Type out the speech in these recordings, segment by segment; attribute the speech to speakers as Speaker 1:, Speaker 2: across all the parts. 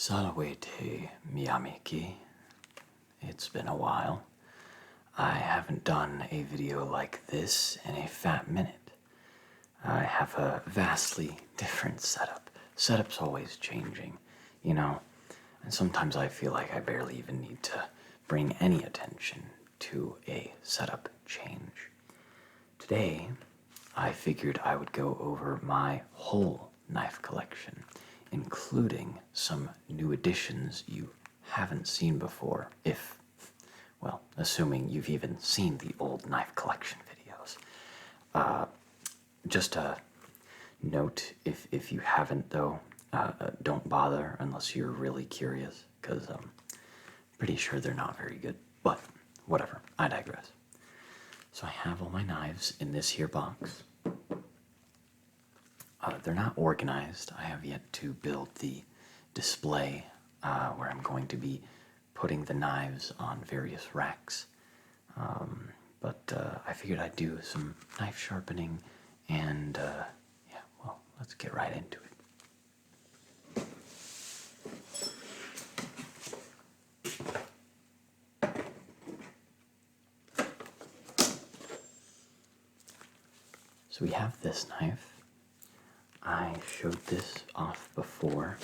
Speaker 1: Salawete Miyamiki. It's been a while. I haven't done a video like this in a fat minute. I have a vastly different setup. Setup's always changing, you know, and sometimes I feel like I barely even need to bring any attention to a setup change. Today, I figured I would go over my whole knife collection, including some new additions you haven't seen before, assuming you've even seen the old knife collection videos. Just a note, if you haven't though, don't bother unless you're really curious, because I'm pretty sure they're not very good, but whatever, I digress. So I have all my knives in this here box. They're not organized. I have yet to build the display where I'm going to be putting the knives on various racks. But I figured I'd do some knife sharpening and let's get right into it. So we have this knife. I showed this off before.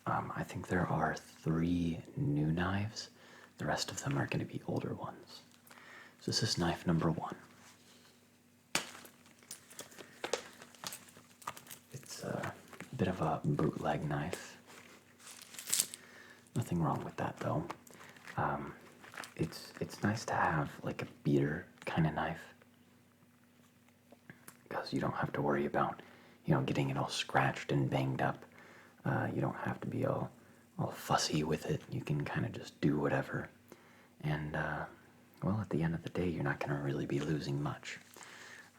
Speaker 1: I think there are 3 new knives. The rest of them are going to be older ones. So this is knife number 1. It's a bit of a bootleg knife. Nothing wrong with that though. It's nice to have like a beater kind of knife, because you don't have to worry about, getting it all scratched and banged up. You don't have to be all fussy with it. You can kind of just do whatever. And, at the end of the day, you're not going to really be losing much.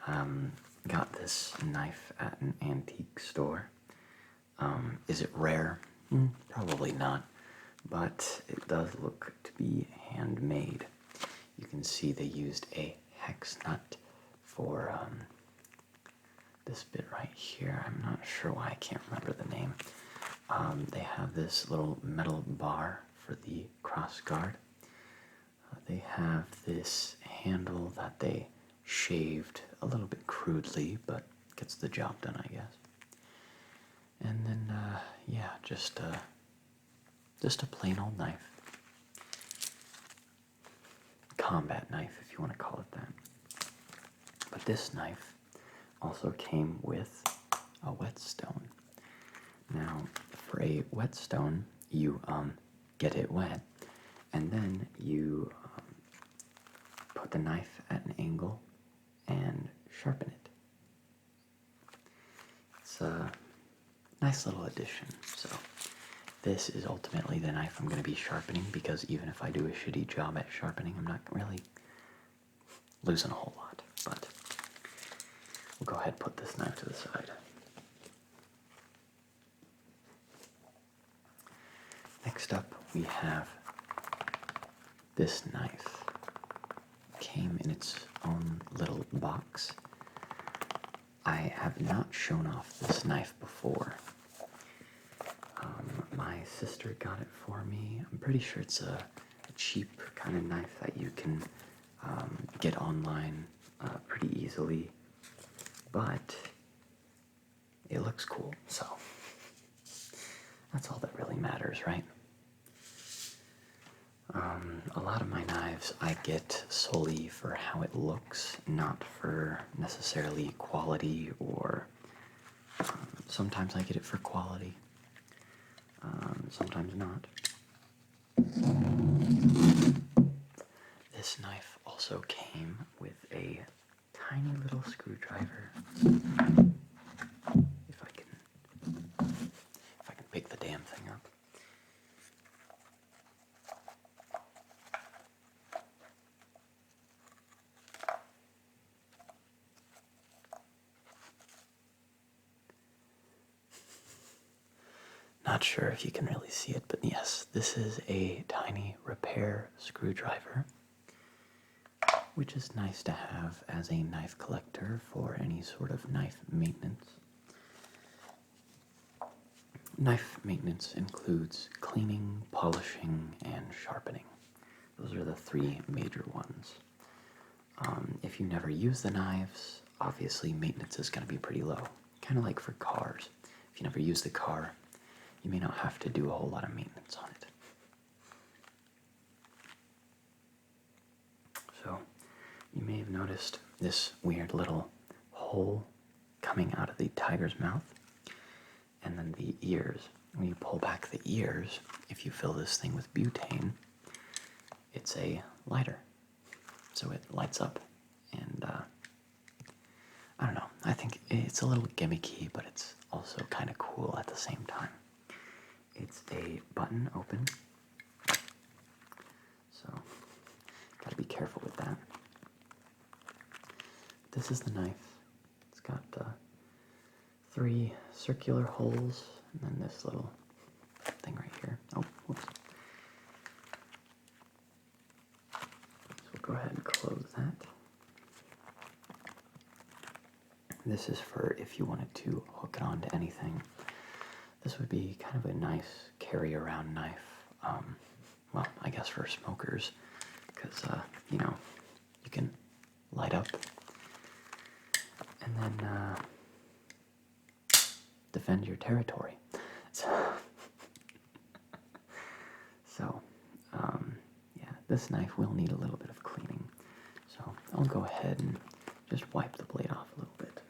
Speaker 1: Got this knife at an antique store. Is it rare? Probably not. But it does look to be handmade. You can see they used a hex nut for this bit right here. I'm not sure why I can't remember the name. They have this little metal bar for the cross guard. They have this handle that they shaved a little bit crudely, but gets the job done, I guess. And then, just a plain old knife. Combat knife, if you want to call it that. But this knife also came with a whetstone. Now, for a whetstone, you get it wet, and then you put the knife at an angle and sharpen it. It's a nice little addition. So this is ultimately the knife I'm going to be sharpening, because even if I do a shitty job at sharpening, I'm not really losing a whole lot. But we'll go ahead and put this knife to the side. Next up, we have this knife. Came in its own little box. I have not shown off this knife before. My sister got it for me. I'm pretty sure it's a cheap kind of knife that you can get online pretty easily. But it looks cool, so that's all that really matters, right? A lot of my knives I get solely for how it looks, not for necessarily quality, or sometimes I get it for quality, sometimes not. This knife also came with a tiny little screwdriver. If I can pick the damn thing up. Not sure if you can really see it, but yes, this is a tiny repair screwdriver, which is nice to have as a knife collector for any sort of knife maintenance. Knife maintenance includes cleaning, polishing, and sharpening. Those are the three major ones. If you never use the knives, obviously maintenance is going to be pretty low. Kind of like for cars. If you never use the car, you may not have to do a whole lot of maintenance on it. So, you may have noticed this weird little hole coming out of the tiger's mouth, and then the ears. When you pull back the ears, if you fill this thing with butane, it's a lighter. So it lights up, and I don't know, I think it's a little gimmicky, but it's also kind of cool at the same time. It's a button open, so gotta be careful with that. This is the knife. It's got 3 circular holes, and then this little thing right here. Oh, whoops. So we'll go ahead and close that. This is for if you wanted to hook it onto anything. This would be kind of a nice carry-around knife. Well, I guess for smokers, because, you know, you can light up and then defend your territory. So, yeah, this knife will need a little bit of cleaning. So I'll go ahead and just wipe the blade off a little bit.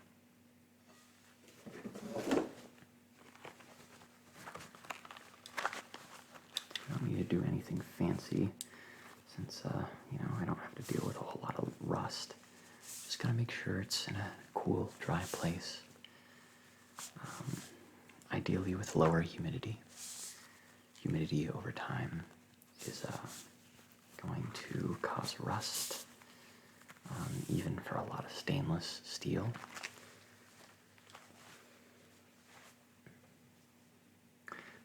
Speaker 1: I don't need to do anything fancy since, you know, I don't have to deal with a whole lot of rust. Just gotta make sure it's in a cool, dry place. Ideally with lower humidity. Humidity over time is going to cause rust, even for a lot of stainless steel.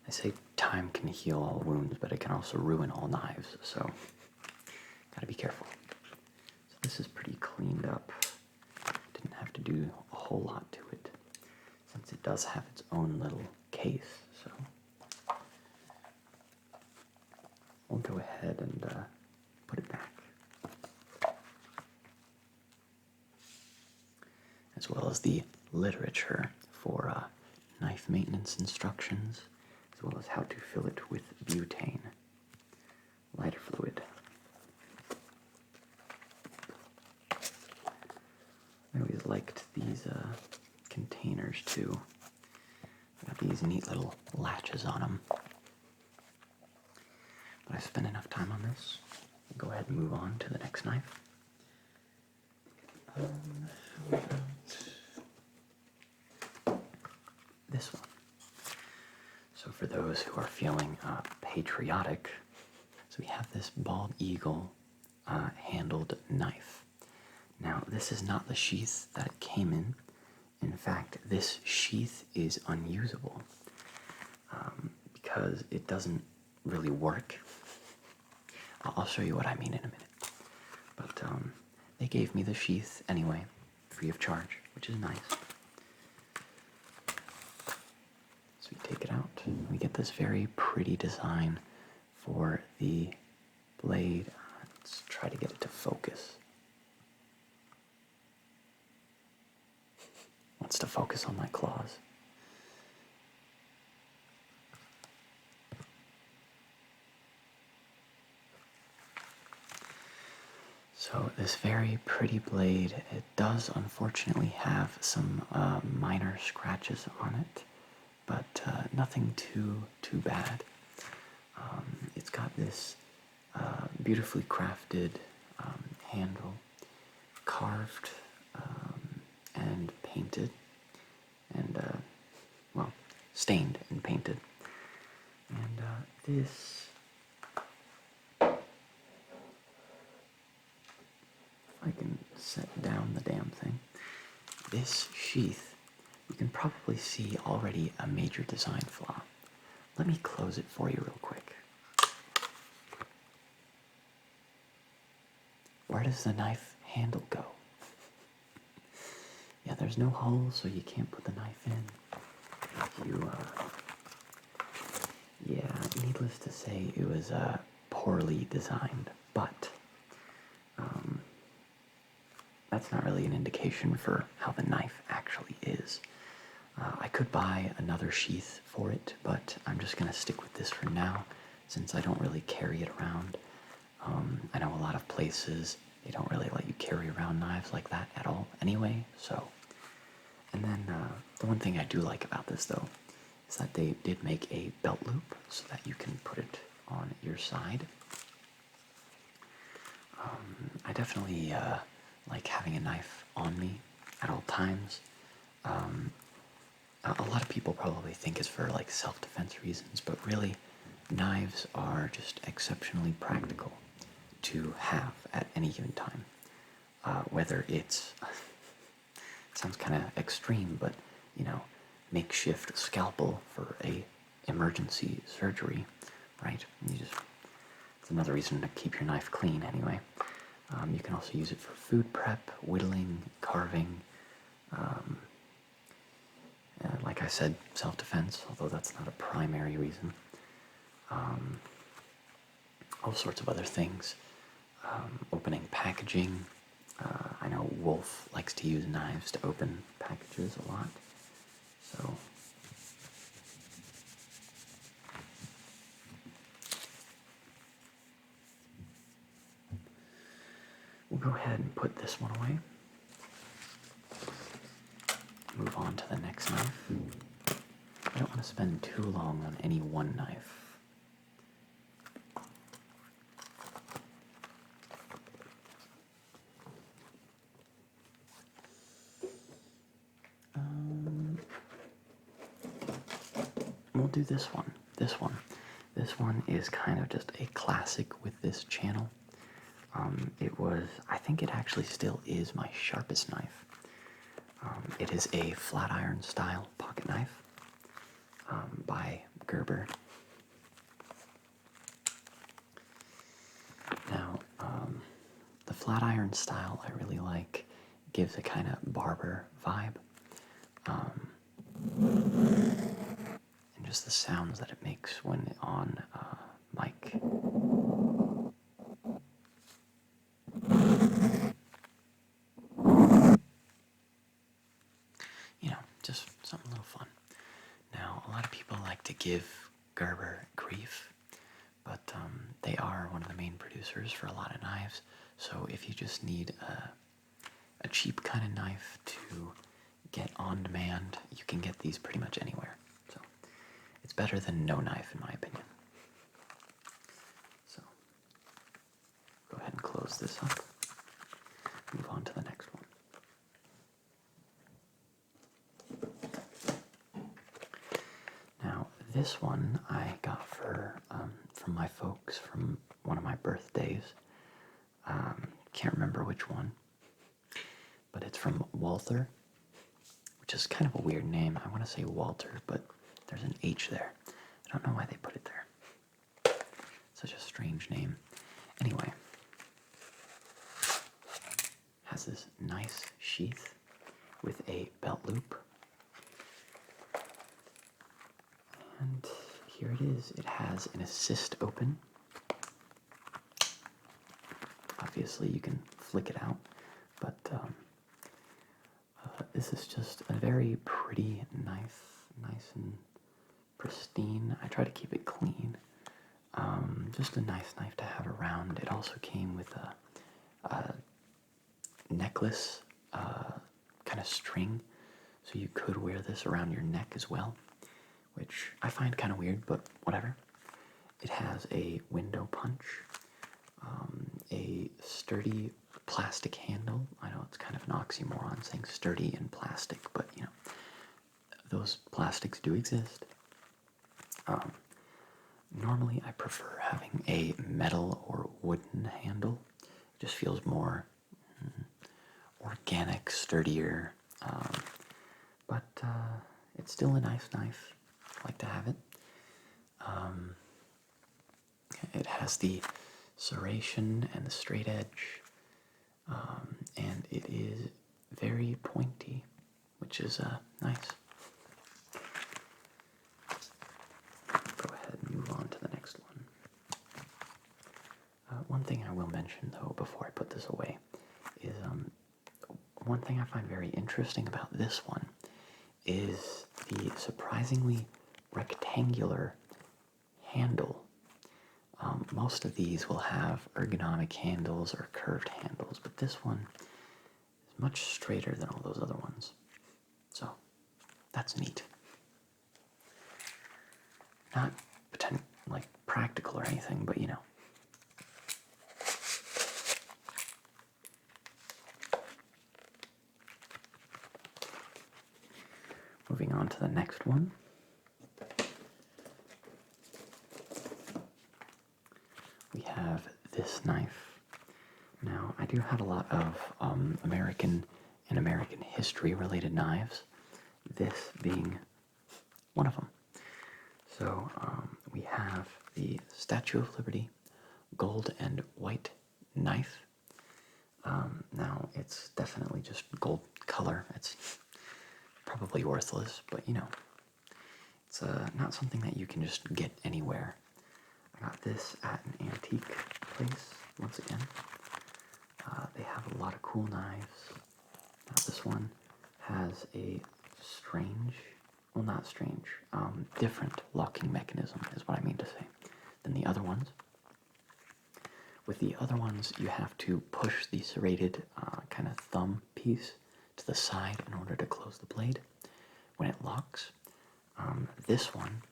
Speaker 1: They say time can heal all wounds, but it can also ruin all knives, so gotta be careful. So this is pretty cleaned up. Didn't have to do a whole lot to it, since it does have its own little case, so we'll go ahead and put it back. As well as the literature for knife maintenance instructions, as well as how to fill it with butane, lighter fluid. I always liked these containers too. Got these neat little latches on them. But I spent enough time on this. I'll go ahead and move on to the next knife. How about this one? So for those who are feeling patriotic, so we have this bald eagle handled knife. Now this is not the sheath that it came in. In fact, this sheath is unusable because it doesn't really work. I'll show you what I mean in a minute. But they gave me the sheath anyway, free of charge, which is nice. So we take it out, and we get this very pretty design for the blade. Let's try to get it to focus. Wants to focus on my claws. So this very pretty blade, it does unfortunately have some minor scratches on it, but nothing too bad. It's got this beautifully crafted handle, carved and painted, and well, stained and painted. And this, if I can set down the damn thing, this sheath, you can probably see already a major design flaw. Let me close it for you real quick. Where does the knife handle go? Yeah, there's no hole, so you can't put the knife in. You Yeah, needless to say, it was poorly designed, but that's not really an indication for how the knife actually is. I could buy another sheath for it, but I'm just going to stick with this for now, since I don't really carry it around. I know a lot of places, they don't really let you carry around knives like that at all anyway, so. And then the one thing I do like about this, though, is that they did make a belt loop so that you can put it on your side. I definitely like having a knife on me at all times. A lot of people probably think it's for like self-defense reasons, but really, knives are just exceptionally practical to have at any given time. Whether it's, sounds kind of extreme, but you know, makeshift scalpel for a emergency surgery, right? It's another reason to keep your knife clean anyway. You can also use it for food prep, whittling, carving. Like I said, self-defense, although that's not a primary reason. All sorts of other things. Opening packaging. I know Wolf likes to use knives to open packages a lot. So we'll go ahead and put this one away. Move on to the next knife. I don't want to spend too long on any one knife. We'll do this one. This one is kind of just a classic with this channel. I think it actually still is my sharpest knife. It is a flat iron style pocket knife by Gerber. Now, the flat iron style I really like. Gives a kind of barber vibe. And just the sounds that it makes when on mic. You know, just something a little fun. Now, a lot of people like to give Gerber grief, but they are one of the main producers for a lot of knives, so if you just need a cheap kind of knife to get on demand, you can get these pretty much anywhere. So it's better than no knife in my opinion. So go ahead and close this up. Move on to the next one. Now this one I got from my folks from one of my birthdays. Can't remember which one. But it's from Walther, which is kind of a weird name. I want to say Walter, but there's an H there. I don't know why they put it there. Such a strange name. Anyway, has this nice sheath with a belt loop. And here it is. It has an assist open. Obviously, you can flick it out, but this is just a very pretty knife, nice and pristine. I try to keep it clean. Just a nice knife to have around. It also came with a necklace kind of string, so you could wear this around your neck as well, which I find kind of weird, but whatever. It has a window punch, a sturdy plastic handle. I know it's kind of an oxymoron saying sturdy and plastic, but you know, those plastics do exist. Normally I prefer having a metal or wooden handle. It just feels more organic, sturdier, but it's still a nice knife. I like to have it. It has the serration and the straight edge, and it is very pointy, which is nice. Go ahead and move will mention, though, before I put this away, is one thing I find very interesting about this one is the surprisingly rectangular handle. Most of these will have ergonomic handles or curved handles, but this one is much straighter than all those other ones. So that's neat. Not like practical or anything, but you know. Moving on to the next one. We have this knife. Now, I do have a lot of American and American history related knives, this being one of them. So we have the Statue of Liberty gold and white knife. Now, it's definitely just gold color. It's probably worthless, but you know, it's not something that you can just get anywhere. I got this at an antique place, once again. They have a lot of cool knives. Now this one has a strange, well not strange, different locking mechanism is what I mean to say, than the other ones. With the other ones, you have to push the serrated kind of thumb piece to the side in order to close the blade when it locks. This one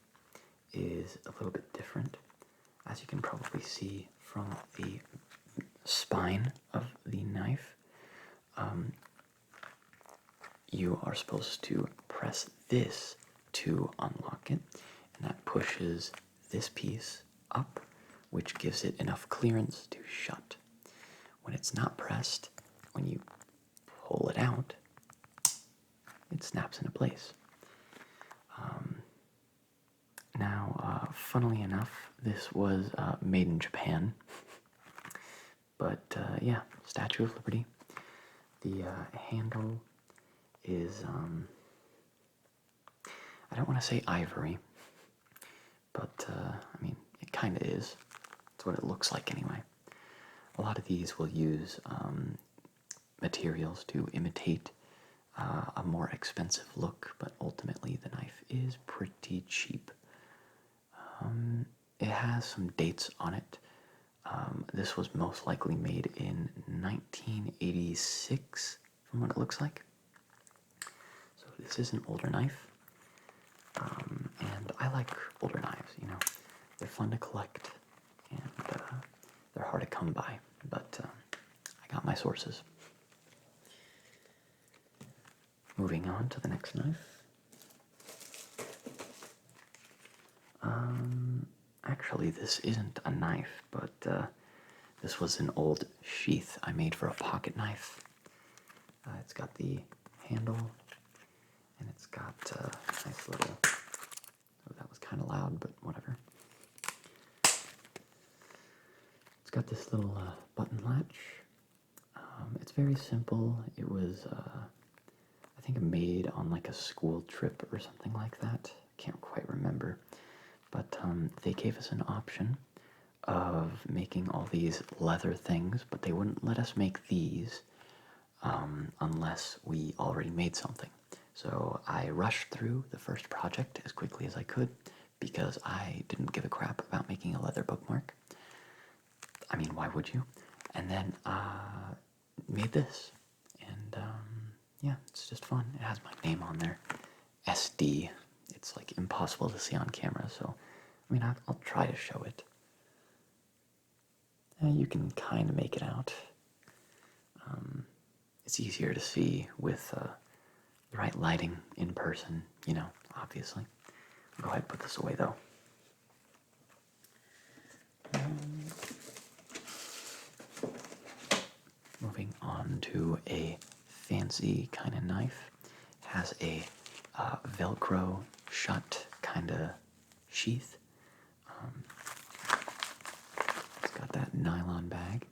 Speaker 1: is a little bit different. As you can probably see from the spine of the knife, you are supposed to press this to unlock it, and that pushes this piece up, which gives it enough clearance to shut. When it's not pressed, when you pull it out, it snaps into place. Now, funnily enough, this was made in Japan, but yeah, Statue of Liberty. The handle is, I don't want to say ivory, but I mean, it kind of is. That's what it looks like anyway. A lot of these will use materials to imitate a more expensive look, but ultimately the knife is pretty cheap. It has some dates on it. This was most likely made in 1986, from what it looks like. So this is an older knife, and I like older knives, you know. They're fun to collect, and they're hard to come by, but I got my sources. Moving on to the next knife. Actually, this isn't a knife, but this was an old sheath I made for a pocket knife. It's got the handle, and it's got a nice little, oh, that was kind of loud, but whatever. It's got this little button latch. It's very simple. It was, I think, made on like a school trip or something like that. Can't quite remember. But they gave us an option of making all these leather things, but they wouldn't let us make these unless we already made something. So I rushed through the first project as quickly as I could because I didn't give a crap about making a leather bookmark. I mean, why would you? And then made this. And yeah, it's just fun. It has my name on there. SD. It's like impossible to see on camera, so I mean, I'll try to show it. You can kind of make it out. It's easier to see with the right lighting in person, you know, obviously. I'll go ahead and put this away, though. Moving on to a fancy kind of knife. It has a Velcro shut kind of sheath. It's got that nylon bag.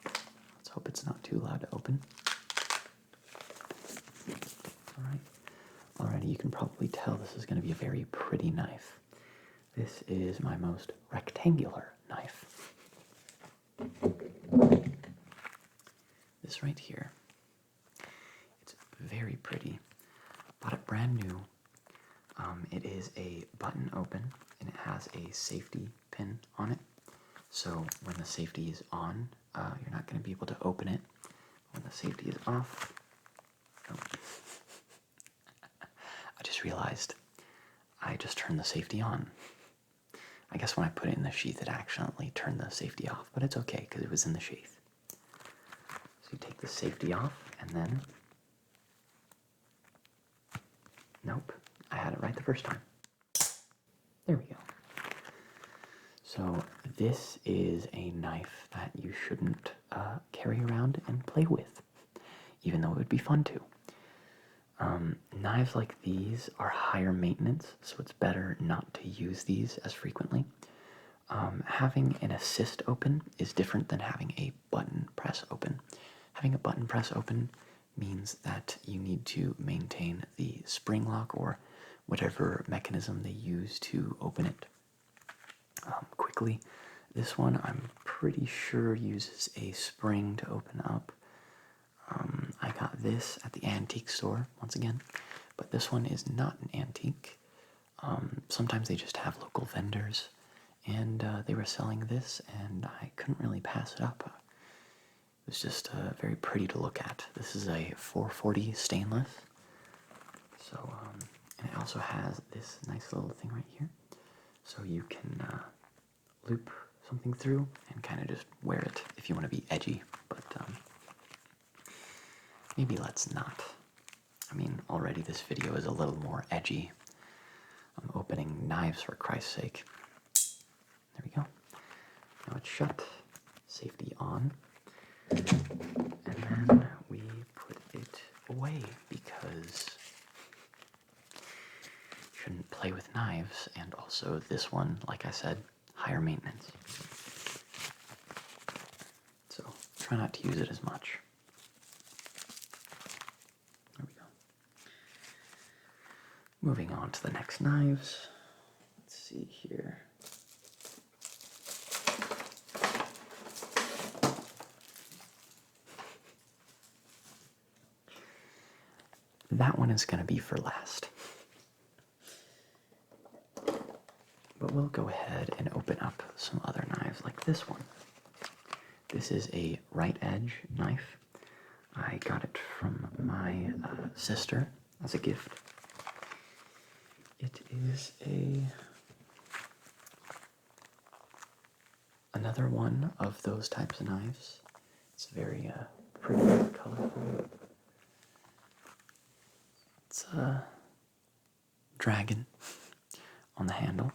Speaker 1: Let's hope it's not too loud to open. Alright. Alrighty, you can probably tell this is going to be a very pretty knife. This is my most rectangular knife. this right here. It's very pretty. Bought it brand new. It is a button open, and it has a safety pin on it. So when the safety is on, you're not going to be able to open it. When the safety is off, I just realized I just turned the safety on. I guess when I put it in the sheath, it accidentally turned the safety off, but it's okay because it was in the sheath. So you take the safety off, and then, nope, I had it right the first time. There we go. So this is a knife that you shouldn't carry around and play with, even though it would be fun to. Knives like these are higher maintenance, so it's better not to use these as frequently. Having an assist open is different than having a button press open. Having a button press open means that you need to maintain the spring lock or whatever mechanism they use to open it quickly. This one I'm pretty sure uses a spring to open up. I got this at the antique store, once again, but this one is not an antique. Sometimes they just have local vendors, and they were selling this, and I couldn't really pass it up. It was just very pretty to look at. This is a 440 stainless, so and it also has this nice little thing right here, so you can loop something through and kind of just wear it if you want to be edgy, but maybe let's not. I mean, already this video is a little more edgy. I'm opening knives, for Christ's sake. There we go. Now it's shut, safety on, and then we put it away because you shouldn't play with knives, and also this one, like I said, higher maintenance. So try not to use it as much. There we go. Moving on to the next knives. Let's see here. That one is going to be for last. But we'll go ahead and open up some other knives like this one. This is a right edge knife. I got it from my sister as a gift. It is another one of those types of knives. It's very pretty, colorful. It's a dragon on the handle,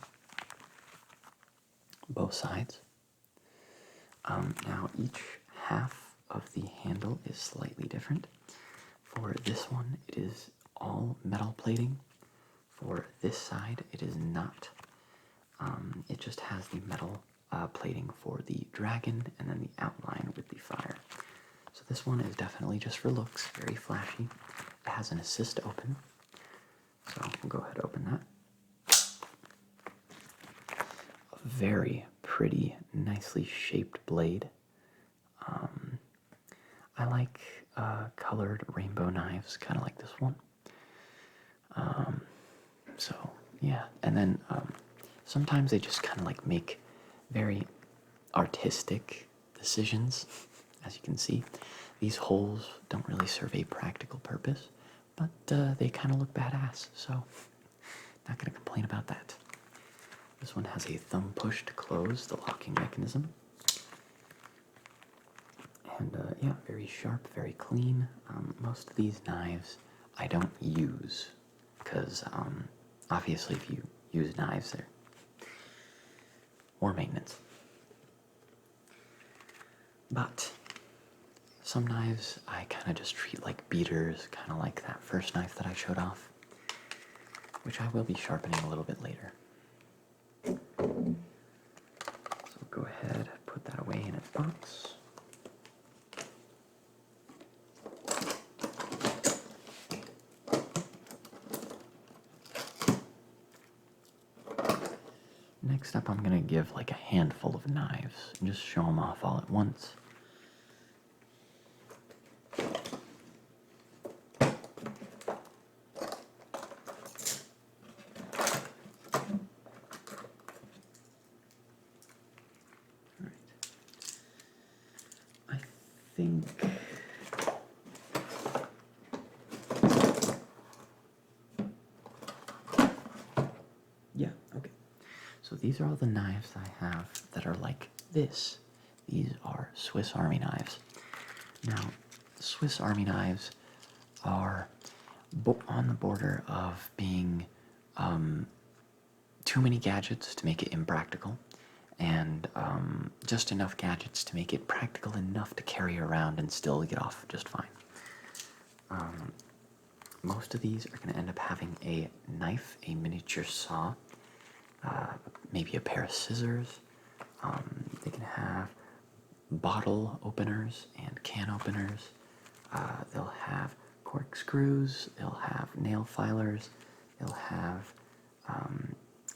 Speaker 1: both sides. Now each half of the handle is slightly different. For this one, it is all metal plating. For this side, it is not. It just has the metal plating for the dragon and then the outline with the fire. So this one is definitely just for looks, very flashy. It has an assist open, so we'll go ahead and open that. A very pretty, nicely shaped blade. I like colored rainbow knives, kind of like this one. So yeah, and then sometimes they just kind of like make very artistic decisions. As you can see, these holes don't really serve a practical purpose, but they kind of look badass, so not going to complain about that. This one has a thumb push to close the locking mechanism. And yeah, very sharp, very clean. Most of these knives I don't use because obviously if you use knives, they're more maintenance. But some knives I kind of just treat like beaters, kind of like that first knife that I showed off, which I will be sharpening a little bit later. So go ahead, put that away in its box. Next up, I'm going to give like a handful of knives and just show them off all at once. think. Yeah, okay. So these are all the knives I have that are like this. These are Swiss Army knives. Now, Swiss Army knives are on the border of being too many gadgets to make it impractical, and just enough gadgets to make it practical enough to carry around and still get off just fine. Most of these are going to end up having a knife, a miniature saw, maybe a pair of scissors. They can have bottle openers and can openers. They'll have corkscrews, they'll have nail filers, they'll have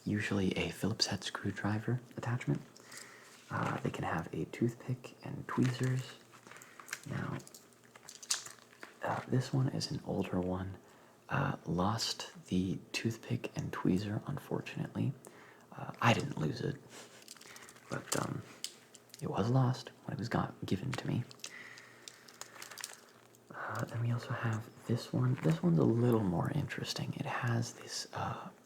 Speaker 1: usually a Phillips head screwdriver attachment. They can have a toothpick and tweezers. Now, this one is an older one. Lost the toothpick and tweezer, unfortunately. I didn't lose it, but it was lost when it was given to me. Then we also have this one. This one's a little more interesting. It has this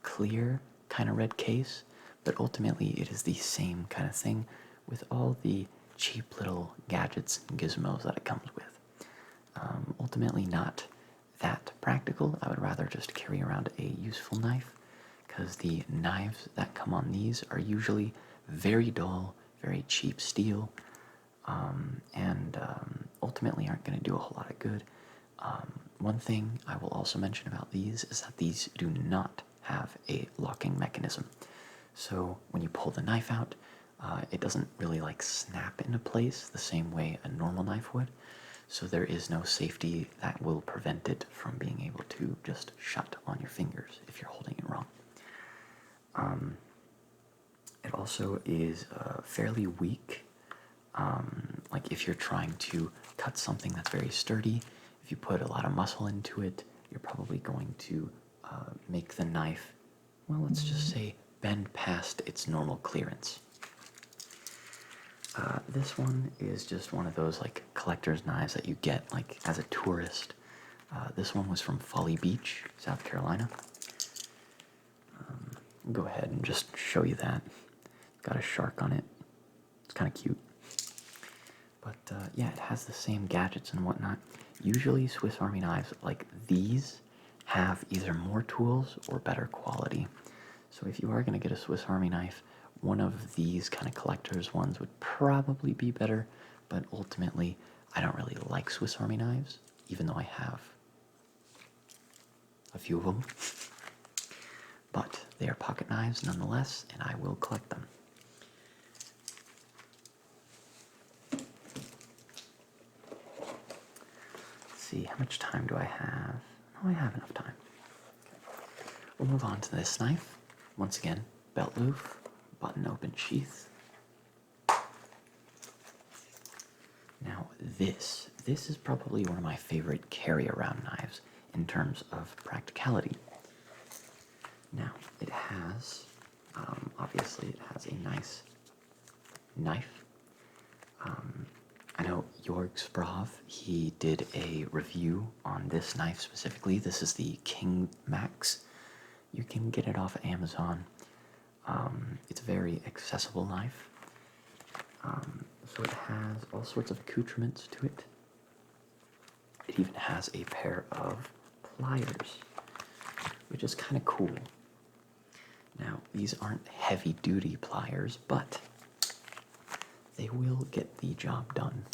Speaker 1: clear kind of red case, but ultimately it is the same kind of thing with all the cheap little gadgets and gizmos that it comes with. Ultimately not that practical. I would rather just carry around a useful knife, because the knives that come on these are usually very dull, very cheap steel, and ultimately aren't going to do a whole lot of good. One thing I will also mention about these is that these do not have a locking mechanism. So when you pull the knife out, it doesn't really like snap into place the same way a normal knife would. So there is no safety that will prevent it from being able to just shut on your fingers if you're holding it wrong. It also is fairly weak. Like if you're trying to cut something that's very sturdy, if you put a lot of muscle into it, you're probably going to make the knife, well, let's just say, bend past its normal clearance. This one is just one of those like collector's knives that you get like as a tourist. This one was from Folly Beach, South Carolina. I'll go ahead and just show you that. It's got a shark on it. It's kind of cute. But yeah, it has the same gadgets and whatnot. Usually Swiss Army knives like these have either more tools or better quality. So if you are going to get a Swiss Army knife, one of these kind of collector's ones would probably be better, but ultimately I don't really like Swiss Army knives, even though I have a few of them. But they are pocket knives nonetheless, and I will collect them. Let's see, how much time do I have? Oh, I have enough time. We'll move on to this knife. Once again, belt loop, button open sheath. Now this is probably one of my favorite carry-around knives in terms of practicality. Now it has, obviously it has a nice knife. I know Jorg Sprav, he did a review on this knife specifically. This is the King Max. You can get it off of Amazon. It's a very accessible knife. So it has all sorts of accoutrements to it. It even has a pair of pliers, which is kind of cool. Now, these aren't heavy-duty pliers, but they will get the job done.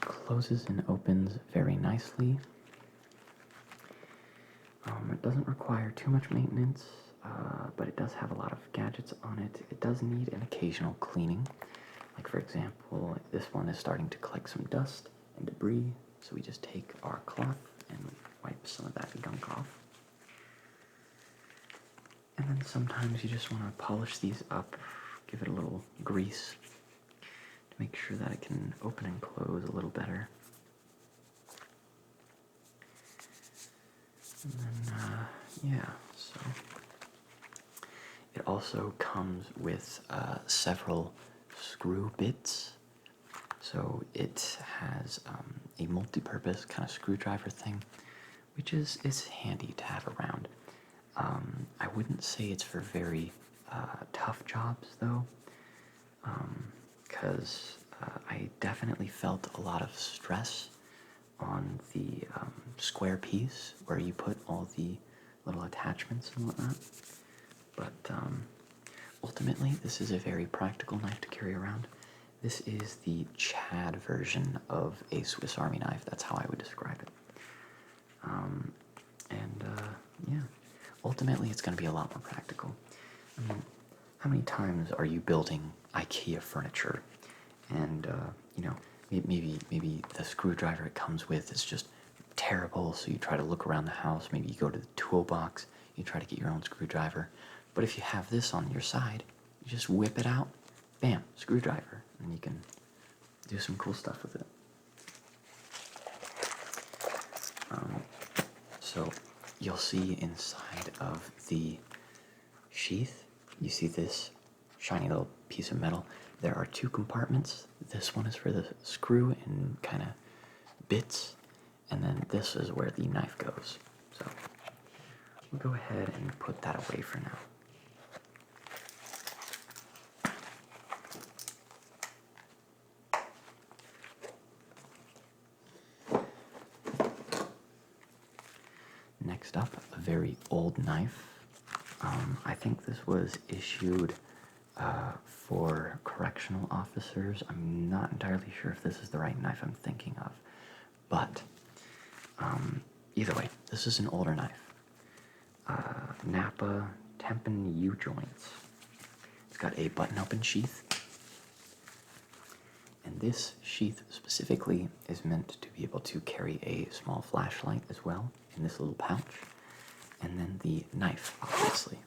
Speaker 1: Closes and opens very nicely. It doesn't require too much maintenance, but it does have a lot of gadgets on it. It does need an occasional cleaning. Like for example, like this one is starting to collect some dust and debris, so we just take our cloth and wipe some of that gunk off. And then sometimes you just want to polish these up, give it a little grease to make sure that it can open and close a little better. And then, yeah, so it also comes with several screw bits. So it has a multi-purpose kind of screwdriver thing, which is handy to have around. I wouldn't say it's for very tough jobs though, because I definitely felt a lot of stress on the square piece where you put all the little attachments and whatnot. But ultimately, this is a very practical knife to carry around. This is the Chad version of a Swiss Army knife. That's how I would describe it. Yeah, ultimately, it's going to be a lot more practical. I mean, how many times are you building IKEA furniture, and you know, maybe the screwdriver it comes with is just terrible, so you try to look around the house. Maybe you go to the toolbox, you try to get your own screwdriver. But if you have this on your side, you just whip it out, bam, screwdriver, and you can do some cool stuff with it. So you'll see inside of the sheath, you see this shiny little piece of metal. There are two compartments. This one is for the screw and kind of bits, and then this is where the knife goes. So we'll go ahead and put that away for now. Next up, a very old knife. I think this was issued for correctional officers. I'm not entirely sure if this is the right knife I'm thinking of, but either way, this is an older knife. Napa Tempen U-joints. It's got a button-open sheath, and this sheath specifically is meant to be able to carry a small flashlight as well in this little pouch, and then the knife, obviously.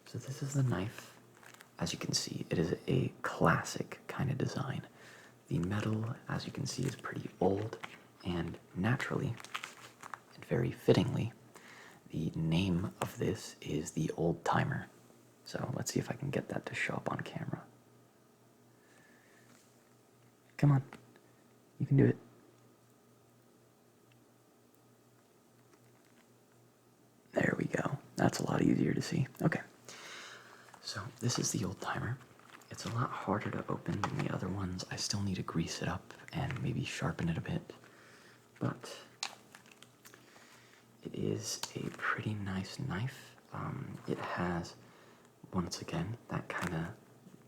Speaker 1: So this is the knife. As you can see, it is a classic kind of design. The metal, as you can see, is pretty old, and naturally, and very fittingly, the name of this is the Old Timer. So let's see if I can get that to show up on camera. Come on, you can do it. There we go. That's a lot easier to see. Okay. So this is the Old Timer. It's a lot harder to open than the other ones. I still need to grease it up and maybe sharpen it a bit. But it is a pretty nice knife. It has, once again, that kind of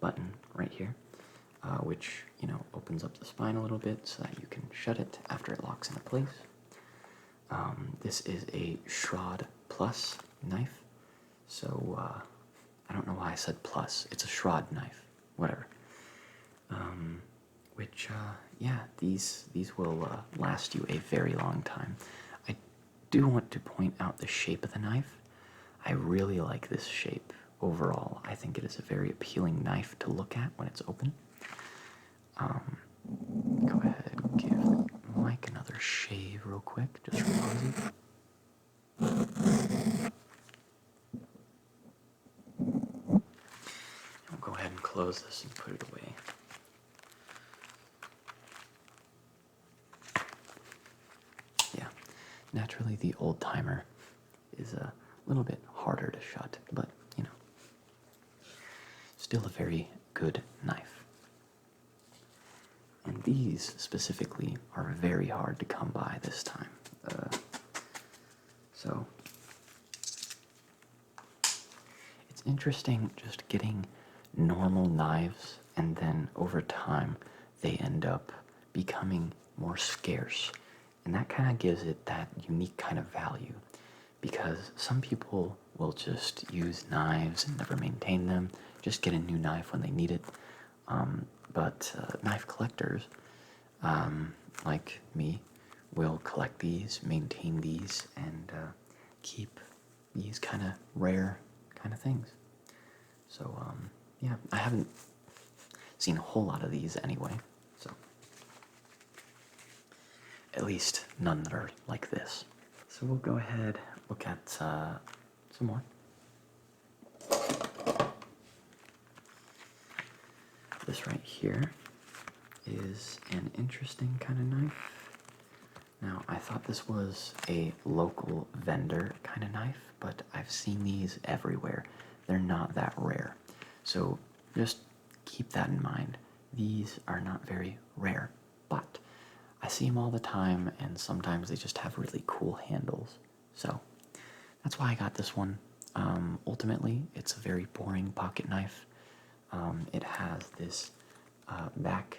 Speaker 1: button right here, which, you know, opens up the spine a little bit so that you can shut it after it locks into place. This is a Schrad Plus knife, so I don't know why I said plus. It's a Schrad knife, whatever. Yeah, these will last you a very long time. I do want to point out the shape of the knife. I really like this shape overall. I think it is a very appealing knife to look at when it's open. Go ahead and give the mic another shave real quick, just for cozy. I'll go ahead and close this and put it away. Yeah, naturally the Old Timer is a little bit harder to shut, but, you know, still a very good knife. And these specifically are very hard to come by this time. So it's interesting just getting normal knives, and then over time they end up becoming more scarce. And that kind of gives it that unique kind of value, because some people will just use knives and never maintain them, just get a new knife when they need it. But knife collectors, like me, will collect these, maintain these, and keep these kind of rare kind of things. So, yeah, I haven't seen a whole lot of these anyway, so at least none that are like this. So we'll go ahead, look at some more. This right here is an interesting kind of knife. Now, I thought this was a local vendor kind of knife, but I've seen these everywhere. They're not that rare. So just keep that in mind. These are not very rare, but I see them all the time, and sometimes they just have really cool handles. So that's why I got this one. Ultimately, it's a very boring pocket knife. It has this back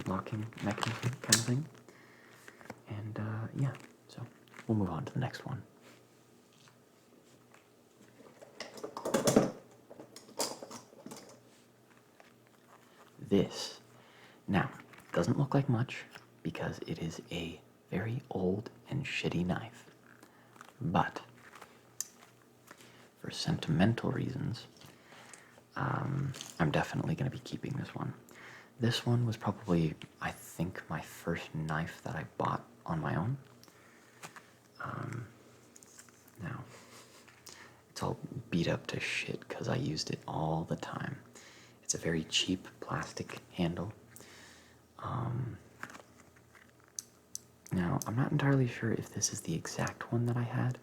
Speaker 1: locking mechanism kind of thing. And yeah, so we'll move on to the next one. This, now, doesn't look like much because it is a very old and shitty knife. But for sentimental reasons, I'm definitely going to be keeping this one. This one was probably, I think, my first knife that I bought on my own. Now, it's all beat up to shit because I used it all the time. It's a very cheap plastic handle. Now, I'm not entirely sure if this is the exact one that I had,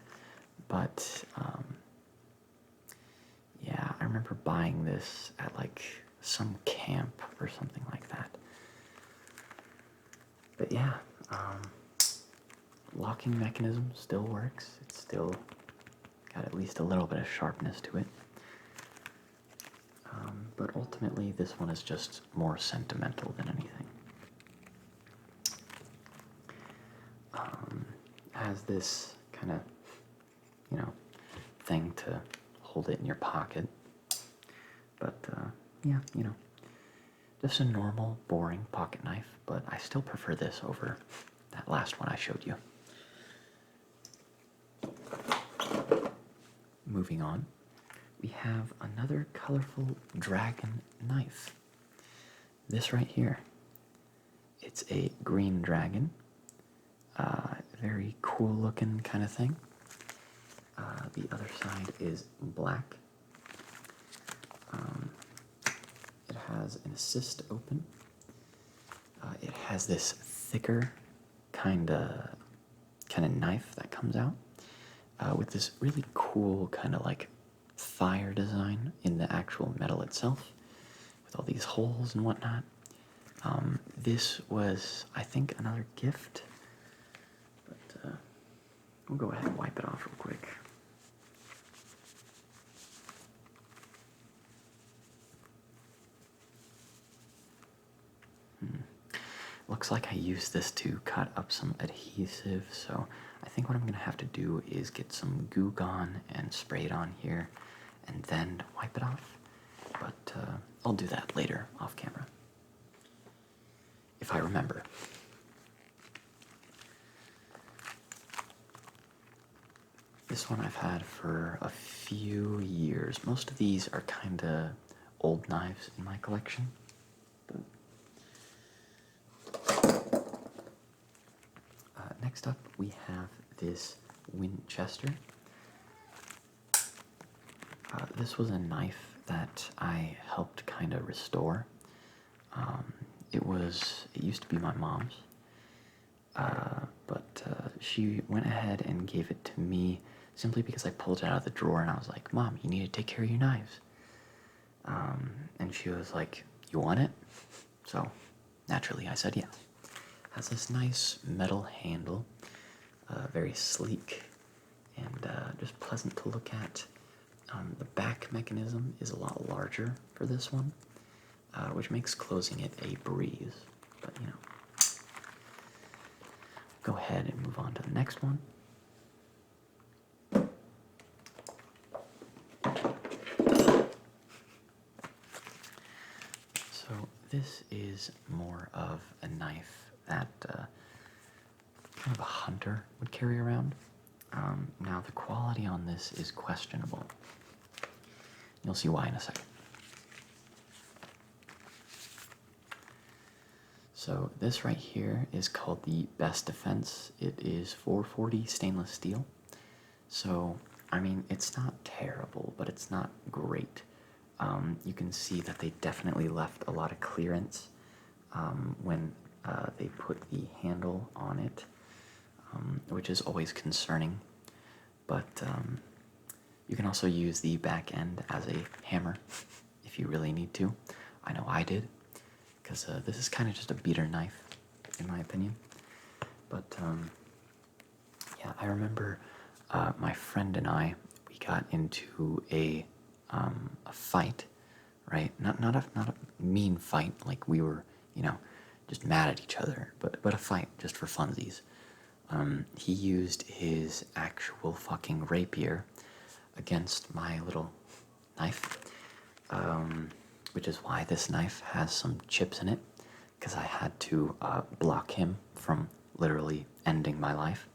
Speaker 1: but yeah, I remember buying this at like some camp or something like that. But yeah, locking mechanism still works. It's still got at least a little bit of sharpness to it. But ultimately, this one is just more sentimental than anything. Has this kind of, you know, thing to hold it in your pocket. But yeah, you know, just a normal, boring pocket knife, but I still prefer this over that last one I showed you. Moving on, we have another colorful dragon knife. This right here, it's a green dragon, very cool looking kind of thing. The other side is black. It has an assist open. It has this thicker kind of knife that comes out with this really cool kind of like fire design in the actual metal itself, with all these holes and whatnot. This was, I think, another gift, but we'll go ahead and wipe it off real quick. Looks like I used this to cut up some adhesive, so I think what I'm going to have to do is get some Goo Gone and spray it on here, and then wipe it off. But I'll do that later, off camera, if I remember. This one I've had for a few years. Most of these are kind of old knives in my collection. Next up, we have this Winchester. This was a knife that I helped kind of restore. It used to be my mom's, but she went ahead and gave it to me simply because I pulled it out of the drawer and I was like, "Mom, you need to take care of your knives." And she was like, "You want it?" So naturally I said yes. Has this nice metal handle, very sleek and just pleasant to look at. The back mechanism is a lot larger for this one, which makes closing it a breeze, but you know. Go ahead and move on to the next one. So this is more of a knife that kind of a hunter would carry around. Now the quality on this is questionable. You'll see why in a second. So this right here is called the Best Defense. It is 440 stainless steel. So, I mean, it's not terrible, but it's not great. You can see that they definitely left a lot of clearance when they put the handle on it, which is always concerning. But you can also use the back end as a hammer if you really need to. I know I did, because this is kind of just a beater knife, in my opinion. But yeah, I remember my friend and I, we got into a fight, right? Not a mean fight, like we were, you know, just mad at each other, but a fight just for funsies. He used his actual fucking rapier against my little knife, which is why this knife has some chips in it, because I had to block him from literally ending my life.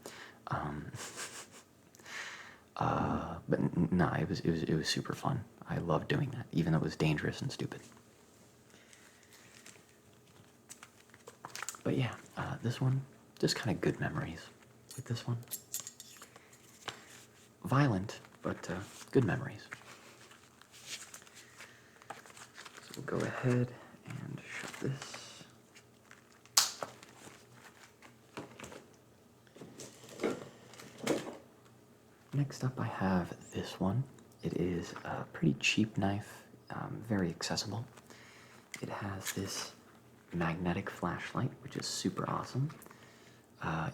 Speaker 1: But nah, it was super fun. I loved doing that, even though it was dangerous and stupid. But yeah, this one, just kind of good memories with this one. Violent, but good memories. So we'll go ahead and shut this. Next up I have this one. It is a pretty cheap knife, very accessible. It has this magnetic flashlight, which is super awesome.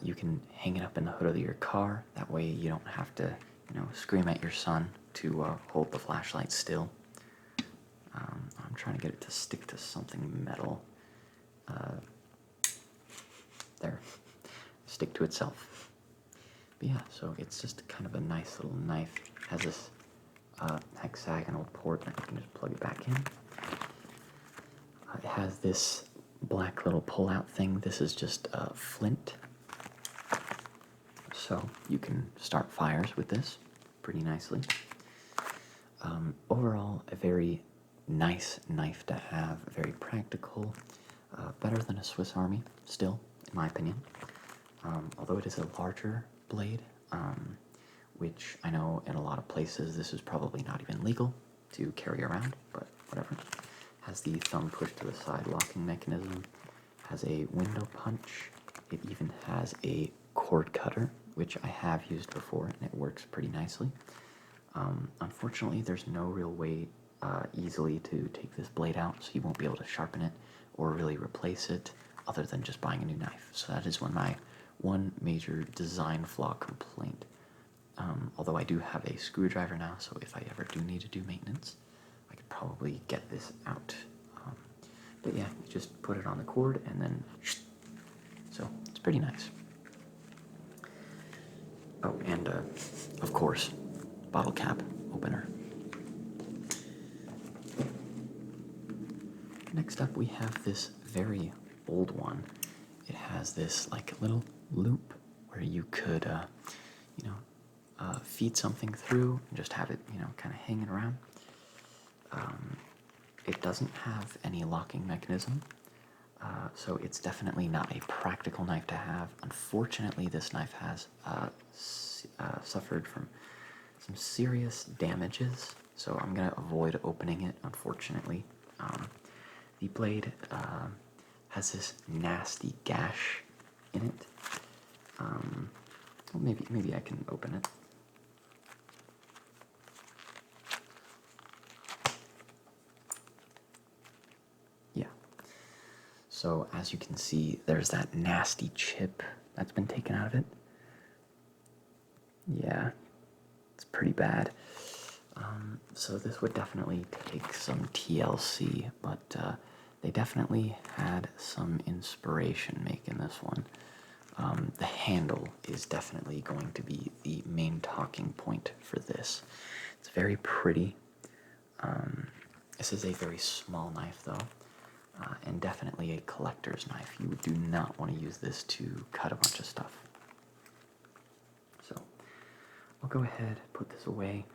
Speaker 1: You can hang it up in the hood of your car. That way you don't have to, you know, scream at your son to hold the flashlight still. I'm trying to get it to stick to something metal. There. Stick to itself. But yeah, so it's just kind of a nice little knife. It has this hexagonal port that you can just plug it back in. It has this black little pull-out thing. This is just flint. So you can start fires with this pretty nicely. Overall, a very nice knife to have, very practical, better than a Swiss Army, still, in my opinion. Although it is a larger blade, which I know in a lot of places this is probably not even legal to carry around, but whatever. Has the thumb push to the side locking mechanism, has a window punch, it even has a cord cutter, which I have used before and it works pretty nicely. Unfortunately, there's no real way easily to take this blade out, so you won't be able to sharpen it or really replace it other than just buying a new knife. So that is one major design flaw complaint. Although I do have a screwdriver now, so if I ever do need to do maintenance, I could probably get this out. But yeah, you just put it on the cord and then so it's pretty nice. Oh, and of course, bottle cap opener. Next up we have this very old one. It has this like little loop where you could, feed something through and just have it, kind of hanging around. It doesn't have any locking mechanism, so it's definitely not a practical knife to have. Unfortunately, this knife has suffered from some serious damages, so I'm going to avoid opening it, unfortunately. The blade has this nasty gash in it. Well, maybe I can open it. Yeah. So as you can see, there's that nasty chip that's been taken out of it. Yeah, it's pretty bad. So this would definitely take some TLC, but they definitely had some inspiration making this one. The handle is definitely going to be the main talking point for this. It's very pretty. This is a very small knife though, and definitely a collector's knife. You do not want to use this to cut a bunch of stuff. So I'll go ahead, put this away.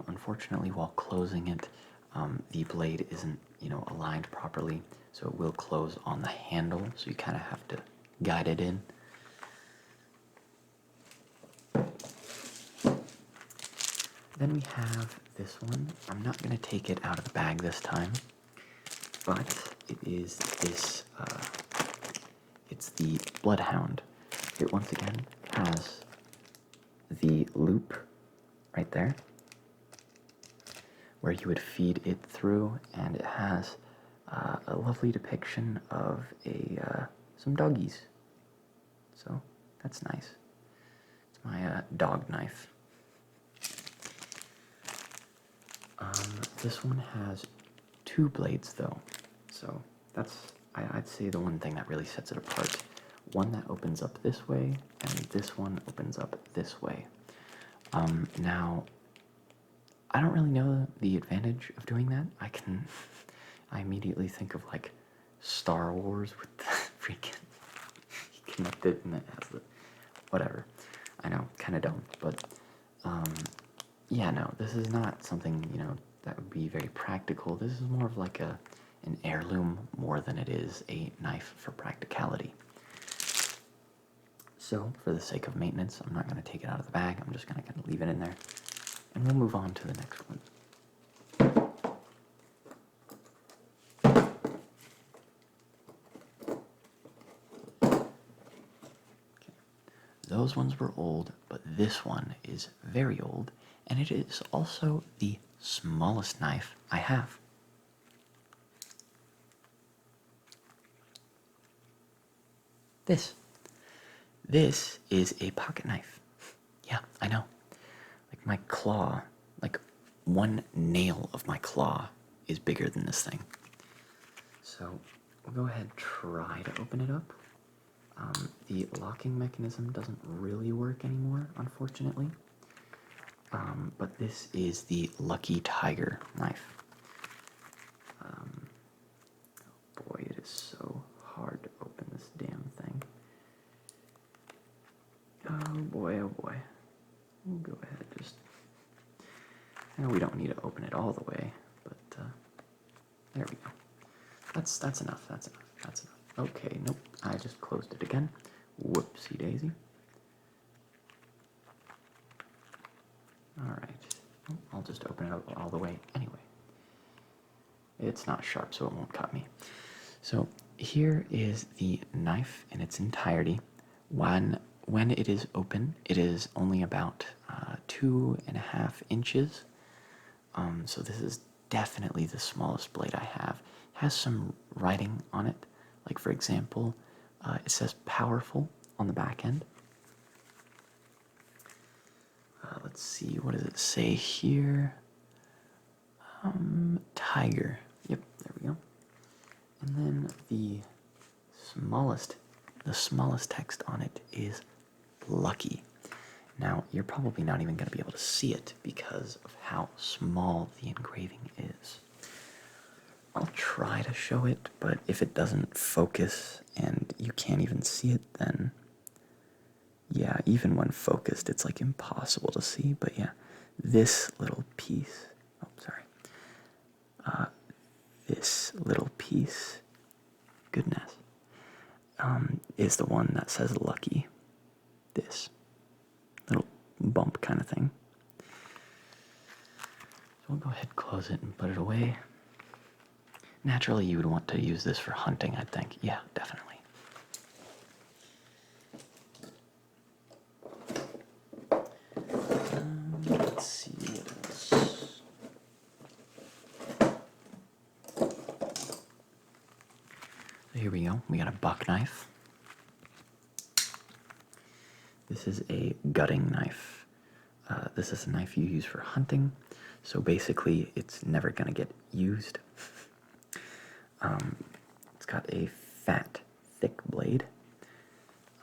Speaker 1: Unfortunately, while closing it, the blade isn't, aligned properly, so it will close on the handle, so you kind of have to guide it in. Then we have this one. I'm not going to take it out of the bag this time, but it is this, it's the Bloodhound. It once again has the loop right there, where you would feed it through, and it has a lovely depiction of some doggies. So that's nice. It's my dog knife. This one has 2 blades though, so that's, I'd say, the one thing that really sets it apart. One that opens up this way, and this one opens up this way. Now, I don't really know the advantage of doing that. I immediately think of like Star Wars with the freaking, you connect it and it has the, whatever. I know, kind of dumb, but yeah, no, this is not something, that would be very practical. This is more of like an heirloom more than it is a knife for practicality. So, for the sake of maintenance, I'm not going to take it out of the bag. I'm just going to kind of leave it in there. And we'll move on to the next one. Okay. Those ones were old, but this one is very old, and it is also the smallest knife I have. This is a pocket knife. Yeah, I know. Like my claw, like one nail of my claw is bigger than this thing. So we'll go ahead and try to open it up. The locking mechanism doesn't really work anymore, unfortunately. But this is the Lucky Tiger knife. Oh boy, it is so hard to open this damn thing. Oh boy, oh boy. We'll go ahead and just... No, we don't need to open it all the way, but there we go. That's enough, that's enough. Okay, nope, I just closed it again. Whoopsie daisy. Alright, I'll just open it up all the way anyway. It's not sharp, so it won't cut me. So here is the knife in its entirety. When it is open, it is only about 2.5 inches. So this is definitely the smallest blade I have. It has some writing on it. Like, for example, it says powerful on the back end. Let's see, what does it say here? Tiger. Yep, there we go. And then the smallest text on it is Lucky. Now, you're probably not even going to be able to see it because of how small the engraving is. I'll try to show it, but if it doesn't focus and you can't even see it, then yeah, even when focused, it's like impossible to see. But yeah, this little piece, oh, sorry. This little piece, goodness, is the one that says Lucky. This little bump kind of thing. So we'll go ahead and close it and put it away. Naturally, you would want to use this for hunting, I think. Yeah, definitely. Let's see what else. So here we go. We got a buck knife. This is a gutting knife. This is a knife you use for hunting. So basically, it's never going to get used. It's got a fat, thick blade,